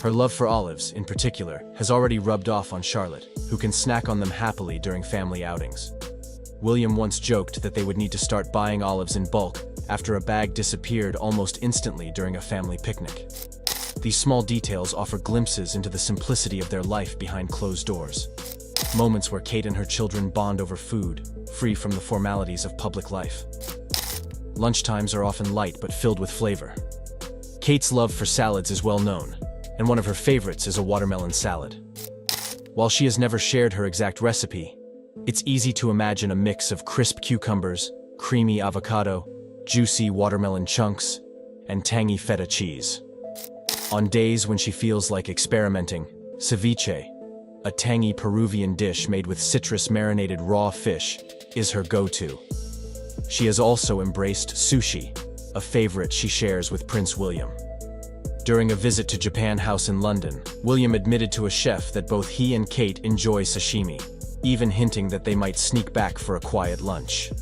Her love for olives, in particular, has already rubbed off on Charlotte, who can snack on them happily during family outings. William once joked that they would need to start buying olives in bulk after a bag disappeared almost instantly during a family picnic. These small details offer glimpses into the simplicity of their life behind closed doors. Moments where Kate and her children bond over food, free from the formalities of public life. Lunchtimes are often light but filled with flavor. Kate's love for salads is well known, and one of her favorites is a watermelon salad. While she has never shared her exact recipe, it's easy to imagine a mix of crisp cucumbers, creamy avocado, juicy watermelon chunks, and tangy feta cheese. On days when she feels like experimenting, ceviche, a tangy Peruvian dish made with citrus-marinated raw fish, is her go-to. She has also embraced sushi, a favorite she shares with Prince William. During a visit to Japan House in London, William admitted to a chef that both he and Kate enjoy sashimi, even hinting that they might sneak back for a quiet lunch.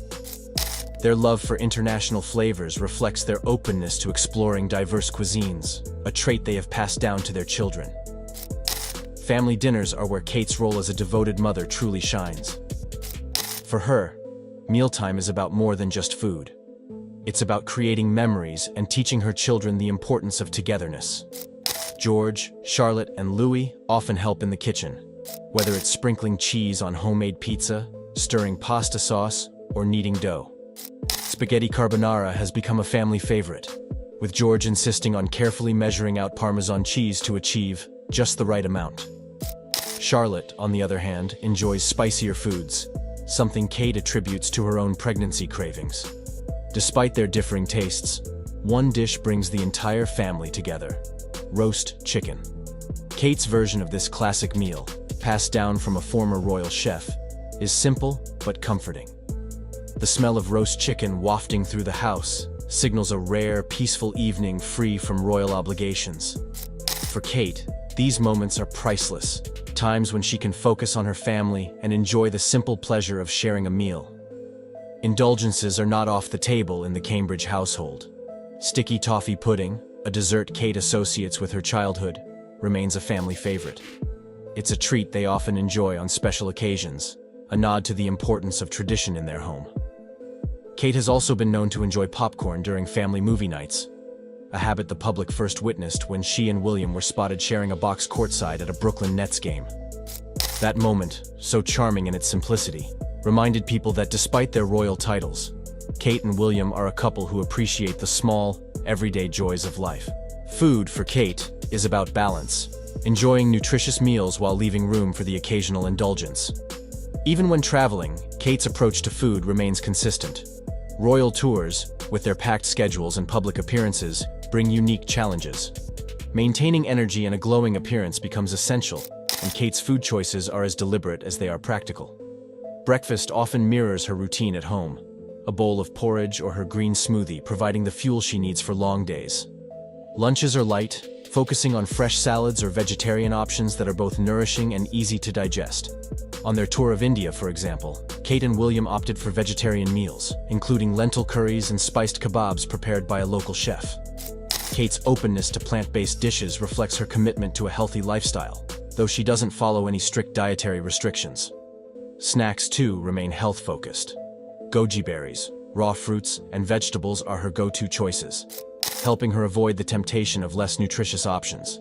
Their love for international flavors reflects their openness to exploring diverse cuisines, a trait they have passed down to their children. Family dinners are where Kate's role as a devoted mother truly shines. For her, mealtime is about more than just food. It's about creating memories and teaching her children the importance of togetherness. George, Charlotte, and Louis often help in the kitchen, whether it's sprinkling cheese on homemade pizza, stirring pasta sauce, or kneading dough. Spaghetti carbonara has become a family favorite, with George insisting on carefully measuring out Parmesan cheese to achieve just the right amount. Charlotte, on the other hand, enjoys spicier foods, something Kate attributes to her own pregnancy cravings. Despite their differing tastes, one dish brings the entire family together: roast chicken. Kate's version of this classic meal, passed down from a former royal chef, is simple but comforting. The smell of roast chicken wafting through the house signals a rare, peaceful evening free from royal obligations. For Kate, these moments are priceless, times when she can focus on her family and enjoy the simple pleasure of sharing a meal. Indulgences are not off the table in the Cambridge household. Sticky toffee pudding, a dessert Kate associates with her childhood, remains a family favorite. It's a treat they often enjoy on special occasions, a nod to the importance of tradition in their home. Kate has also been known to enjoy popcorn during family movie nights, a habit the public first witnessed when she and William were spotted sharing a box courtside at a Brooklyn Nets game. That moment, so charming in its simplicity, reminded people that despite their royal titles, Kate and William are a couple who appreciate the small, everyday joys of life. Food, for Kate, is about balance, enjoying nutritious meals while leaving room for the occasional indulgence. Even when traveling, Kate's approach to food remains consistent. Royal tours, with their packed schedules and public appearances, bring unique challenges. Maintaining energy and a glowing appearance becomes essential, and Kate's food choices are as deliberate as they are practical. Breakfast often mirrors her routine at home, a bowl of porridge or her green smoothie providing the fuel she needs for long days. Lunches are light, focusing on fresh salads or vegetarian options that are both nourishing and easy to digest. On their tour of India, for example, Kate and William opted for vegetarian meals, including lentil curries and spiced kebabs prepared by a local chef. Kate's openness to plant-based dishes reflects her commitment to a healthy lifestyle, though she doesn't follow any strict dietary restrictions. Snacks, too, remain health-focused. Goji berries, raw fruits, and vegetables are her go-to choices, helping her avoid the temptation of less nutritious options.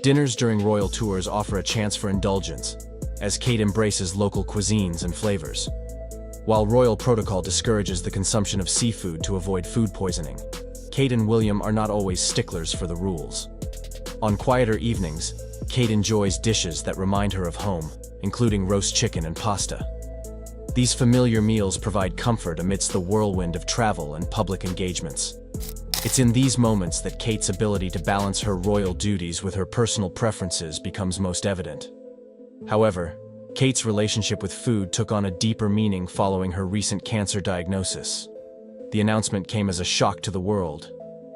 Dinners during royal tours offer a chance for indulgence, as Kate embraces local cuisines and flavors. While royal protocol discourages the consumption of seafood to avoid food poisoning, Kate and William are not always sticklers for the rules. On quieter evenings, Kate enjoys dishes that remind her of home, including roast chicken and pasta. These familiar meals provide comfort amidst the whirlwind of travel and public engagements. It's in these moments that Kate's ability to balance her royal duties with her personal preferences becomes most evident. However, Kate's relationship with food took on a deeper meaning following her recent cancer diagnosis. The announcement came as a shock to the world,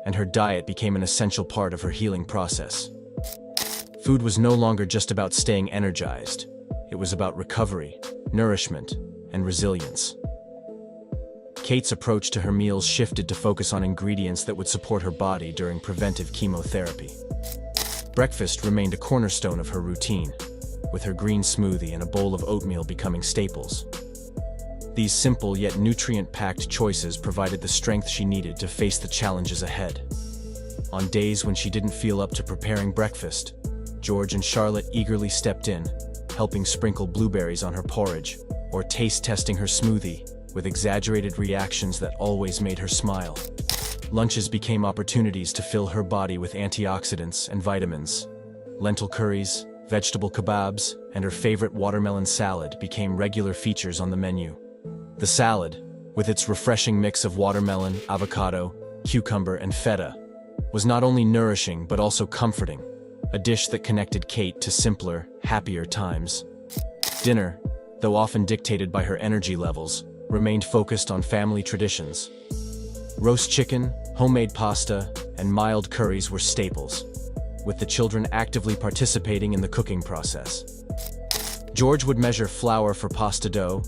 and her diet became an essential part of her healing process. Food was no longer just about staying energized. It was about recovery, nourishment, and resilience. Kate's approach to her meals shifted to focus on ingredients that would support her body during preventive chemotherapy. Breakfast remained a cornerstone of her routine, with her green smoothie and a bowl of oatmeal becoming staples. These simple yet nutrient-packed choices provided the strength she needed to face the challenges ahead. On days when she didn't feel up to preparing breakfast, George and Charlotte eagerly stepped in, helping sprinkle blueberries on her porridge, or taste-testing her smoothie, with exaggerated reactions that always made her smile. Lunches became opportunities to fill her body with antioxidants and vitamins. Lentil curries, vegetable kebabs, and her favorite watermelon salad became regular features on the menu. The salad, with its refreshing mix of watermelon, avocado, cucumber, and feta, was not only nourishing but also comforting, a dish that connected Kate to simpler, happier times. Dinner, though often dictated by her energy levels, remained focused on family traditions. Roast chicken, homemade pasta, and mild curries were staples, with the children actively participating in the cooking process. George would measure flour for pasta dough,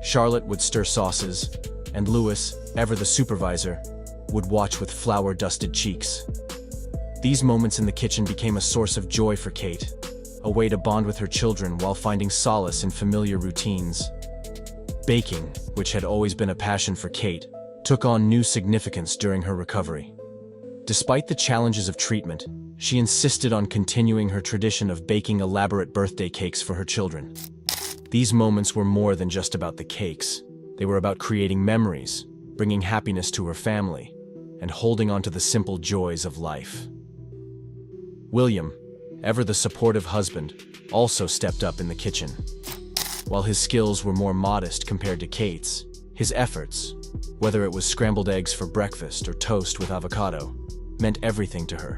Charlotte would stir sauces, and Louis, ever the supervisor, would watch with flour-dusted cheeks. These moments in the kitchen became a source of joy for Kate, a way to bond with her children while finding solace in familiar routines. Baking, which had always been a passion for Kate, took on new significance during her recovery. Despite the challenges of treatment, she insisted on continuing her tradition of baking elaborate birthday cakes for her children. These moments were more than just about the cakes. They were about creating memories, bringing happiness to her family, and holding on to the simple joys of life. William, ever the supportive husband, also stepped up in the kitchen. While his skills were more modest compared to Kate's, his efforts, whether it was scrambled eggs for breakfast or toast with avocado, meant everything to her.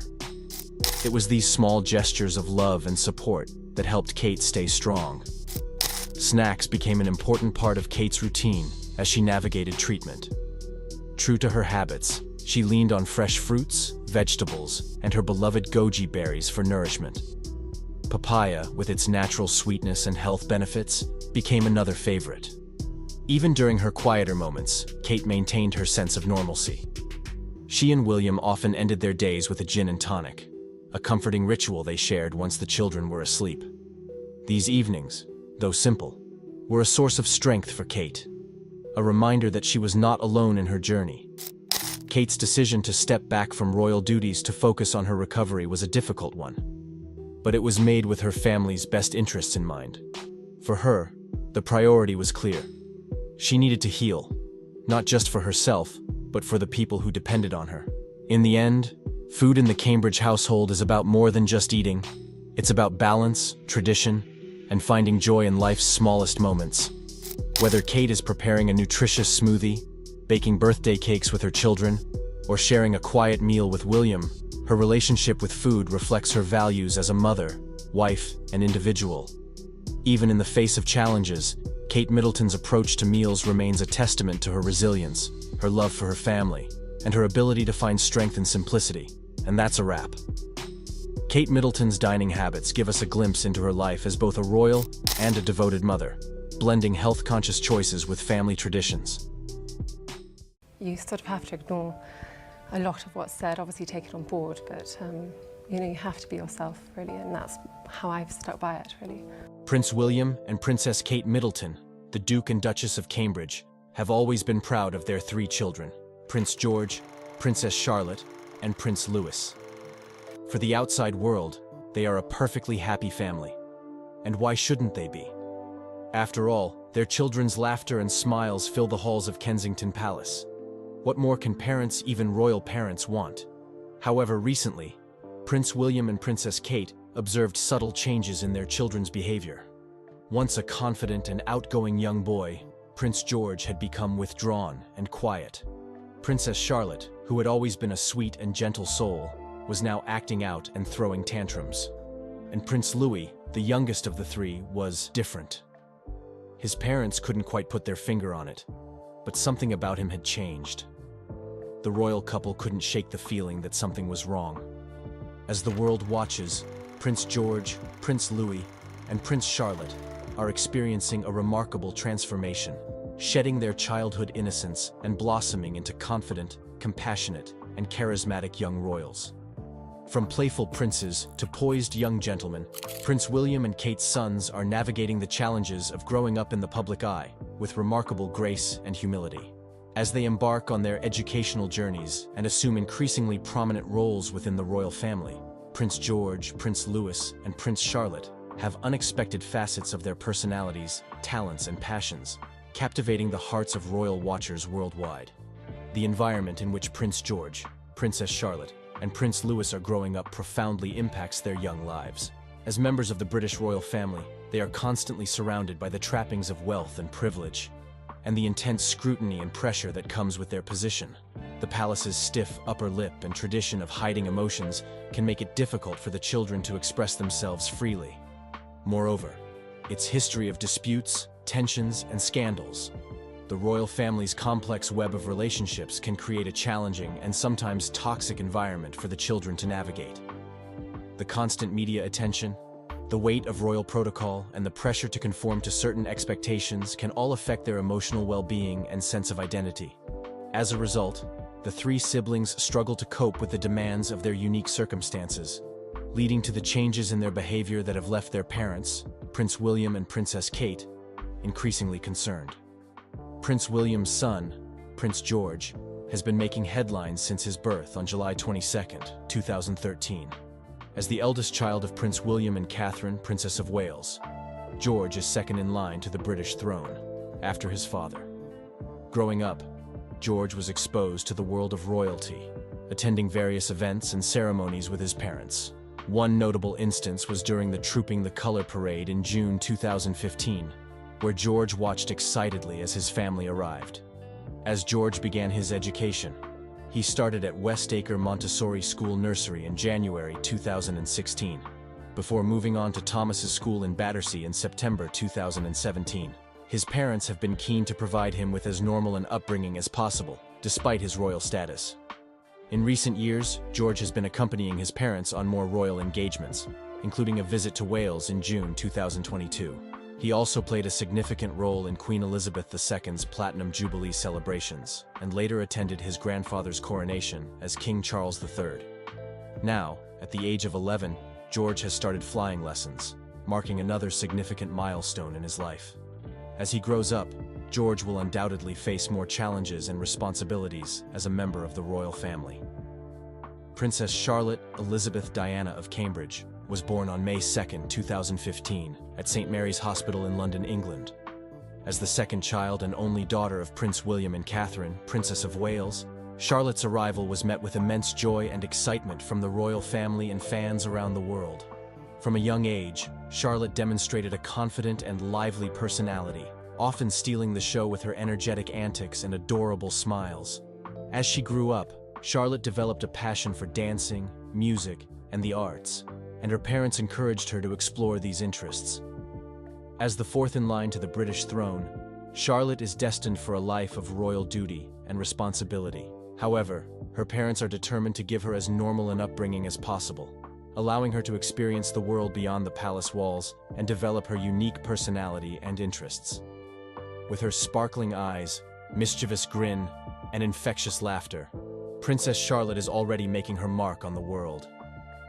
It was these small gestures of love and support that helped Kate stay strong. Snacks became an important part of Kate's routine as she navigated treatment. True to her habits, she leaned on fresh fruits, vegetables, and her beloved goji berries for nourishment. Papaya, with its natural sweetness and health benefits, became another favorite. Even during her quieter moments, Kate maintained her sense of normalcy. She and William often ended their days with a gin and tonic, a comforting ritual they shared once the children were asleep. These evenings, though simple, were a source of strength for Kate, a reminder that she was not alone in her journey. Kate's decision to step back from royal duties to focus on her recovery was a difficult one, but it was made with her family's best interests in mind. For her, the priority was clear. She needed to heal, not just for herself, but for the people who depended on her. In the end, food in the Cambridge household is about more than just eating. It's about balance, tradition, and finding joy in life's smallest moments. Whether Kate is preparing a nutritious smoothie, baking birthday cakes with her children, or sharing a quiet meal with William, her relationship with food reflects her values as a mother, wife, and individual. Even in the face of challenges, Kate Middleton's approach to meals remains a testament to her resilience, her love for her family, and her ability to find strength in simplicity. And that's a wrap. Kate Middleton's dining habits give us a glimpse into her life as both a royal and a devoted mother, blending health-conscious choices with family traditions. You sort of have to ignore a lot of what's said, obviously take it on board, but you have to be yourself, really, and that's how I've stuck by it, really. Prince William and Princess Kate Middleton, the Duke and Duchess of Cambridge, have always been proud of their 3 children, Prince George, Princess Charlotte, and Prince Louis. For the outside world, they are a perfectly happy family. And why shouldn't they be? After all, their children's laughter and smiles fill the halls of Kensington Palace. What more can parents, even royal parents, want? However, recently, Prince William and Princess Kate observed subtle changes in their children's behavior. Once a confident and outgoing young boy, Prince George had become withdrawn and quiet. Princess Charlotte, who had always been a sweet and gentle soul, was now acting out and throwing tantrums. And Prince Louis, the youngest of the 3, was different. His parents couldn't quite put their finger on it, but something about him had changed. The royal couple couldn't shake the feeling that something was wrong. As the world watches, Prince George, Prince Louis, and Prince Charlotte are experiencing a remarkable transformation, shedding their childhood innocence and blossoming into confident, compassionate, and charismatic young royals. From playful princes to poised young gentlemen, Prince William and Kate's sons are navigating the challenges of growing up in the public eye with remarkable grace and humility. As they embark on their educational journeys and assume increasingly prominent roles within the royal family, Prince George, Prince Louis, and Prince Charlotte have unexpected facets of their personalities, talents, and passions, captivating the hearts of royal watchers worldwide. The environment in which Prince George, Princess Charlotte, and Prince Louis are growing up profoundly impacts their young lives. As members of the British royal family, they are constantly surrounded by the trappings of wealth and privilege, and the intense scrutiny and pressure that comes with their position. The palace's stiff upper lip and tradition of hiding emotions can make it difficult for the children to express themselves freely. Moreover, its history of disputes, tensions, and scandals, the royal family's complex web of relationships can create a challenging and sometimes toxic environment for the children to navigate. The constant media attention, the weight of royal protocol, and the pressure to conform to certain expectations can all affect their emotional well-being and sense of identity. As a result, the 3 siblings struggle to cope with the demands of their unique circumstances, leading to the changes in their behavior that have left their parents, Prince William and Princess Kate, increasingly concerned. Prince William's son, Prince George, has been making headlines since his birth on July 22, 2013. As the eldest child of Prince William and Catherine, Princess of Wales, George is second in line to the British throne, after his father. Growing up, George was exposed to the world of royalty, attending various events and ceremonies with his parents. One notable instance was during the Trooping the Colour parade in June 2015, where George watched excitedly as his family arrived. As George began his education, he started at Westacre Montessori School Nursery in January 2016, before moving on to Thomas's School in Battersea in September 2017. His parents have been keen to provide him with as normal an upbringing as possible, despite his royal status. In recent years, George has been accompanying his parents on more royal engagements, including a visit to Wales in June 2022. He also played a significant role in Queen Elizabeth II's Platinum Jubilee celebrations, and later attended his grandfather's coronation as King Charles III. Now, at the age of 11, George has started flying lessons, marking another significant milestone in his life. As he grows up, George will undoubtedly face more challenges and responsibilities as a member of the royal family. Princess Charlotte Elizabeth Diana of Cambridge was born on May 2, 2015, at St. Mary's Hospital in London, England. As the second child and only daughter of Prince William and Catherine, Princess of Wales, Charlotte's arrival was met with immense joy and excitement from the royal family and fans around the world. From a young age, Charlotte demonstrated a confident and lively personality, often stealing the show with her energetic antics and adorable smiles. As she grew up, Charlotte developed a passion for dancing, music, and the arts, and her parents encouraged her to explore these interests. As the fourth in line to the British throne, Charlotte is destined for a life of royal duty and responsibility. However, her parents are determined to give her as normal an upbringing as possible, allowing her to experience the world beyond the palace walls and develop her unique personality and interests. With her sparkling eyes, mischievous grin, and infectious laughter, Princess Charlotte is already making her mark on the world.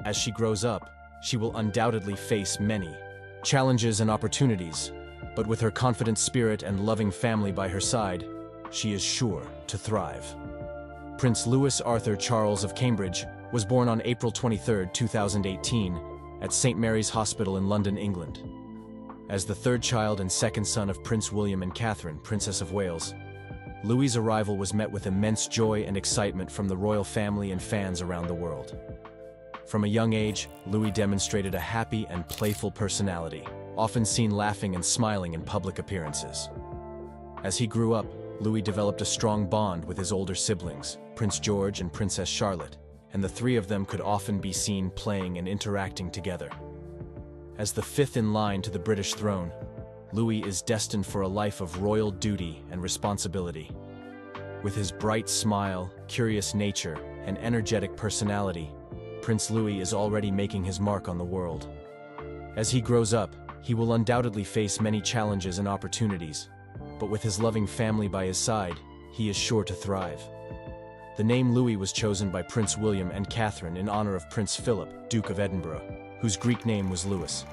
As she grows up, she will undoubtedly face many challenges and opportunities, but with her confident spirit and loving family by her side, she is sure to thrive. Prince Louis Arthur Charles of Cambridge was born on April 23, 2018, at St. Mary's Hospital in London, England. As the third child and second son of Prince William and Catherine, Princess of Wales, Louis's arrival was met with immense joy and excitement from the royal family and fans around the world. From a young age, Louis demonstrated a happy and playful personality, often seen laughing and smiling in public appearances. As he grew up, Louis developed a strong bond with his older siblings, Prince George and Princess Charlotte, and the three of them could often be seen playing and interacting together. As the fifth in line to the British throne, Louis is destined for a life of royal duty and responsibility. With his bright smile, curious nature, and energetic personality, Prince Louis is already making his mark on the world. As he grows up, he will undoubtedly face many challenges and opportunities, but with his loving family by his side, he is sure to thrive. The name Louis was chosen by Prince William and Catherine in honor of Prince Philip, Duke of Edinburgh, whose Greek name was Louis.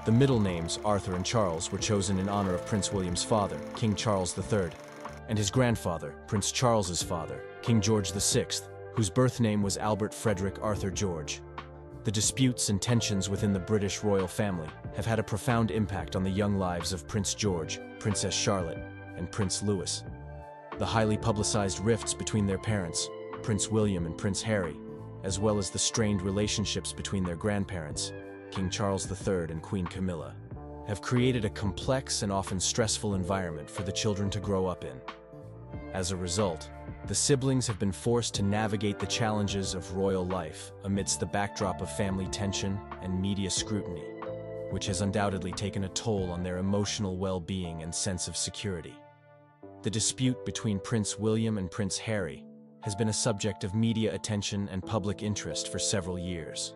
The middle names, Arthur and Charles, were chosen in honor of Prince William's father, King Charles III, and his grandfather, Prince Charles's father, King George VI, whose birth name was Albert Frederick Arthur George. The disputes and tensions within the British royal family have had a profound impact on the young lives of Prince George, Princess Charlotte, and Prince Louis. The highly publicized rifts between their parents, Prince William and Prince Harry, as well as the strained relationships between their grandparents, King Charles III and Queen Camilla, have created a complex and often stressful environment for the children to grow up in. As a result, the siblings have been forced to navigate the challenges of royal life amidst the backdrop of family tension and media scrutiny, which has undoubtedly taken a toll on their emotional well-being and sense of security. The dispute between Prince William and Prince Harry has been a subject of media attention and public interest for several years.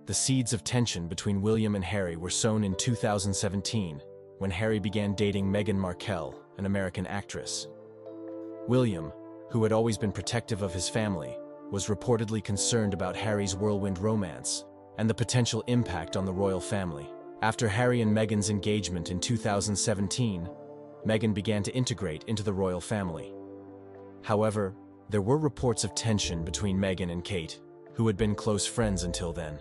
The seeds of tension between William and Harry were sown in 2017, when Harry began dating Meghan Markle, an American actress. William, who had always been protective of his family, was reportedly concerned about Harry's whirlwind romance and the potential impact on the royal family. After Harry and Meghan's engagement in 2017, Meghan began to integrate into the royal family. However, there were reports of tension between Meghan and Kate, who had been close friends until then.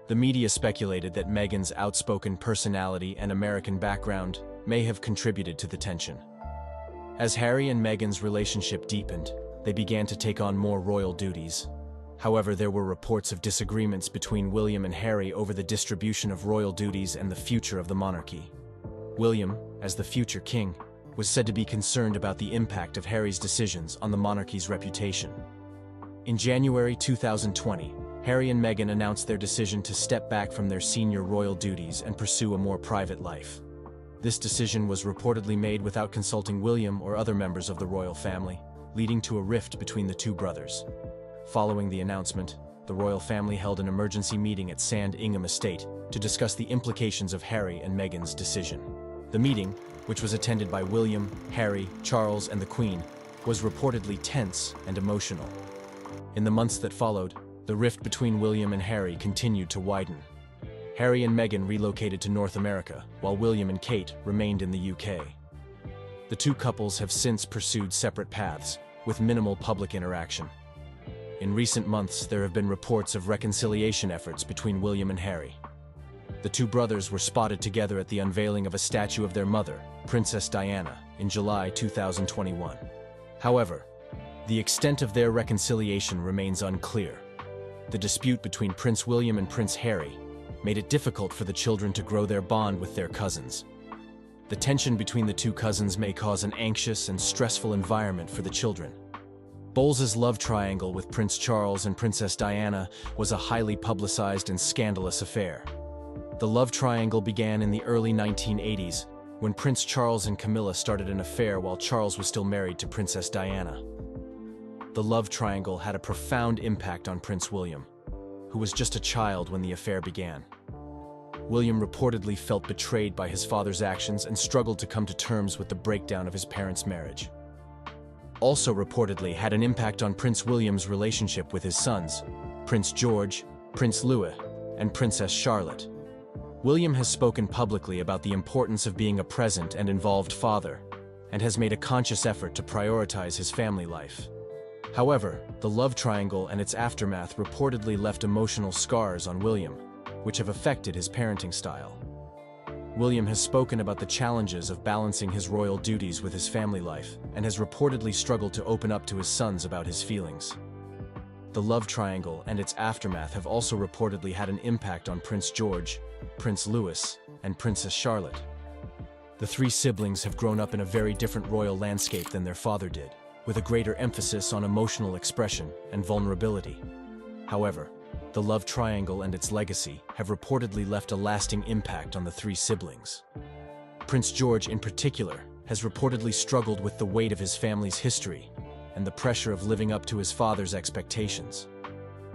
The media speculated that Meghan's outspoken personality and American background may have contributed to the tension. As Harry and Meghan's relationship deepened, they began to take on more royal duties. However, there were reports of disagreements between William and Harry over the distribution of royal duties and the future of the monarchy. William, as the future king, was said to be concerned about the impact of Harry's decisions on the monarchy's reputation. In January 2020, Harry and Meghan announced their decision to step back from their senior royal duties and pursue a more private life. This decision was reportedly made without consulting William or other members of the royal family, leading to a rift between the two brothers. Following the announcement, the royal family held an emergency meeting at Sandringham Estate to discuss the implications of Harry and Meghan's decision. The meeting, which was attended by William, Harry, Charles, and the Queen, was reportedly tense and emotional. In the months that followed, the rift between William and Harry continued to widen. Harry and Meghan relocated to North America, while William and Kate remained in the UK. The two couples have since pursued separate paths, with minimal public interaction. In recent months, there have been reports of reconciliation efforts between William and Harry. The two brothers were spotted together at the unveiling of a statue of their mother, Princess Diana, in July 2021. However, the extent of their reconciliation remains unclear. The dispute between Prince William and Prince Harry made it difficult for the children to grow their bond with their cousins. The tension between the two cousins may cause an anxious and stressful environment for the children. Bowles's love triangle with Prince Charles and Princess Diana was a highly publicized and scandalous affair. The love triangle began in the early 1980s, when Prince Charles and Camilla started an affair while Charles was still married to Princess Diana. The love triangle had a profound impact on Prince William, who was just a child when the affair began. William reportedly felt betrayed by his father's actions and struggled to come to terms with the breakdown of his parents' marriage. Also reportedly had an impact on Prince William's relationship with his sons, Prince George, Prince Louis, and Princess Charlotte. William has spoken publicly about the importance of being a present and involved father, and has made a conscious effort to prioritize his family life. However, the love triangle and its aftermath reportedly left emotional scars on William, which have affected his parenting style. William has spoken about the challenges of balancing his royal duties with his family life, and has reportedly struggled to open up to his sons about his feelings. The love triangle and its aftermath have also reportedly had an impact on Prince George, Prince Louis, and Princess Charlotte. The three siblings have grown up in a very different royal landscape than their father did, with a greater emphasis on emotional expression and vulnerability. However, the love triangle and its legacy have reportedly left a lasting impact on the three siblings. Prince George, in particular, has reportedly struggled with the weight of his family's history and the pressure of living up to his father's expectations.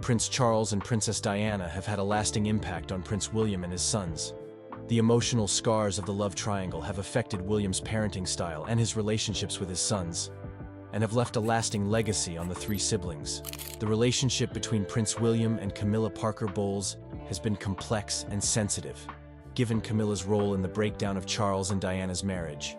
Prince Charles and Princess Diana have had a lasting impact on Prince William and his sons. The emotional scars of the love triangle have affected William's parenting style and his relationships with his sons, and have left a lasting legacy on the three siblings. The relationship between Prince William and Camilla Parker Bowles has been complex and sensitive, given Camilla's role in the breakdown of Charles and Diana's marriage.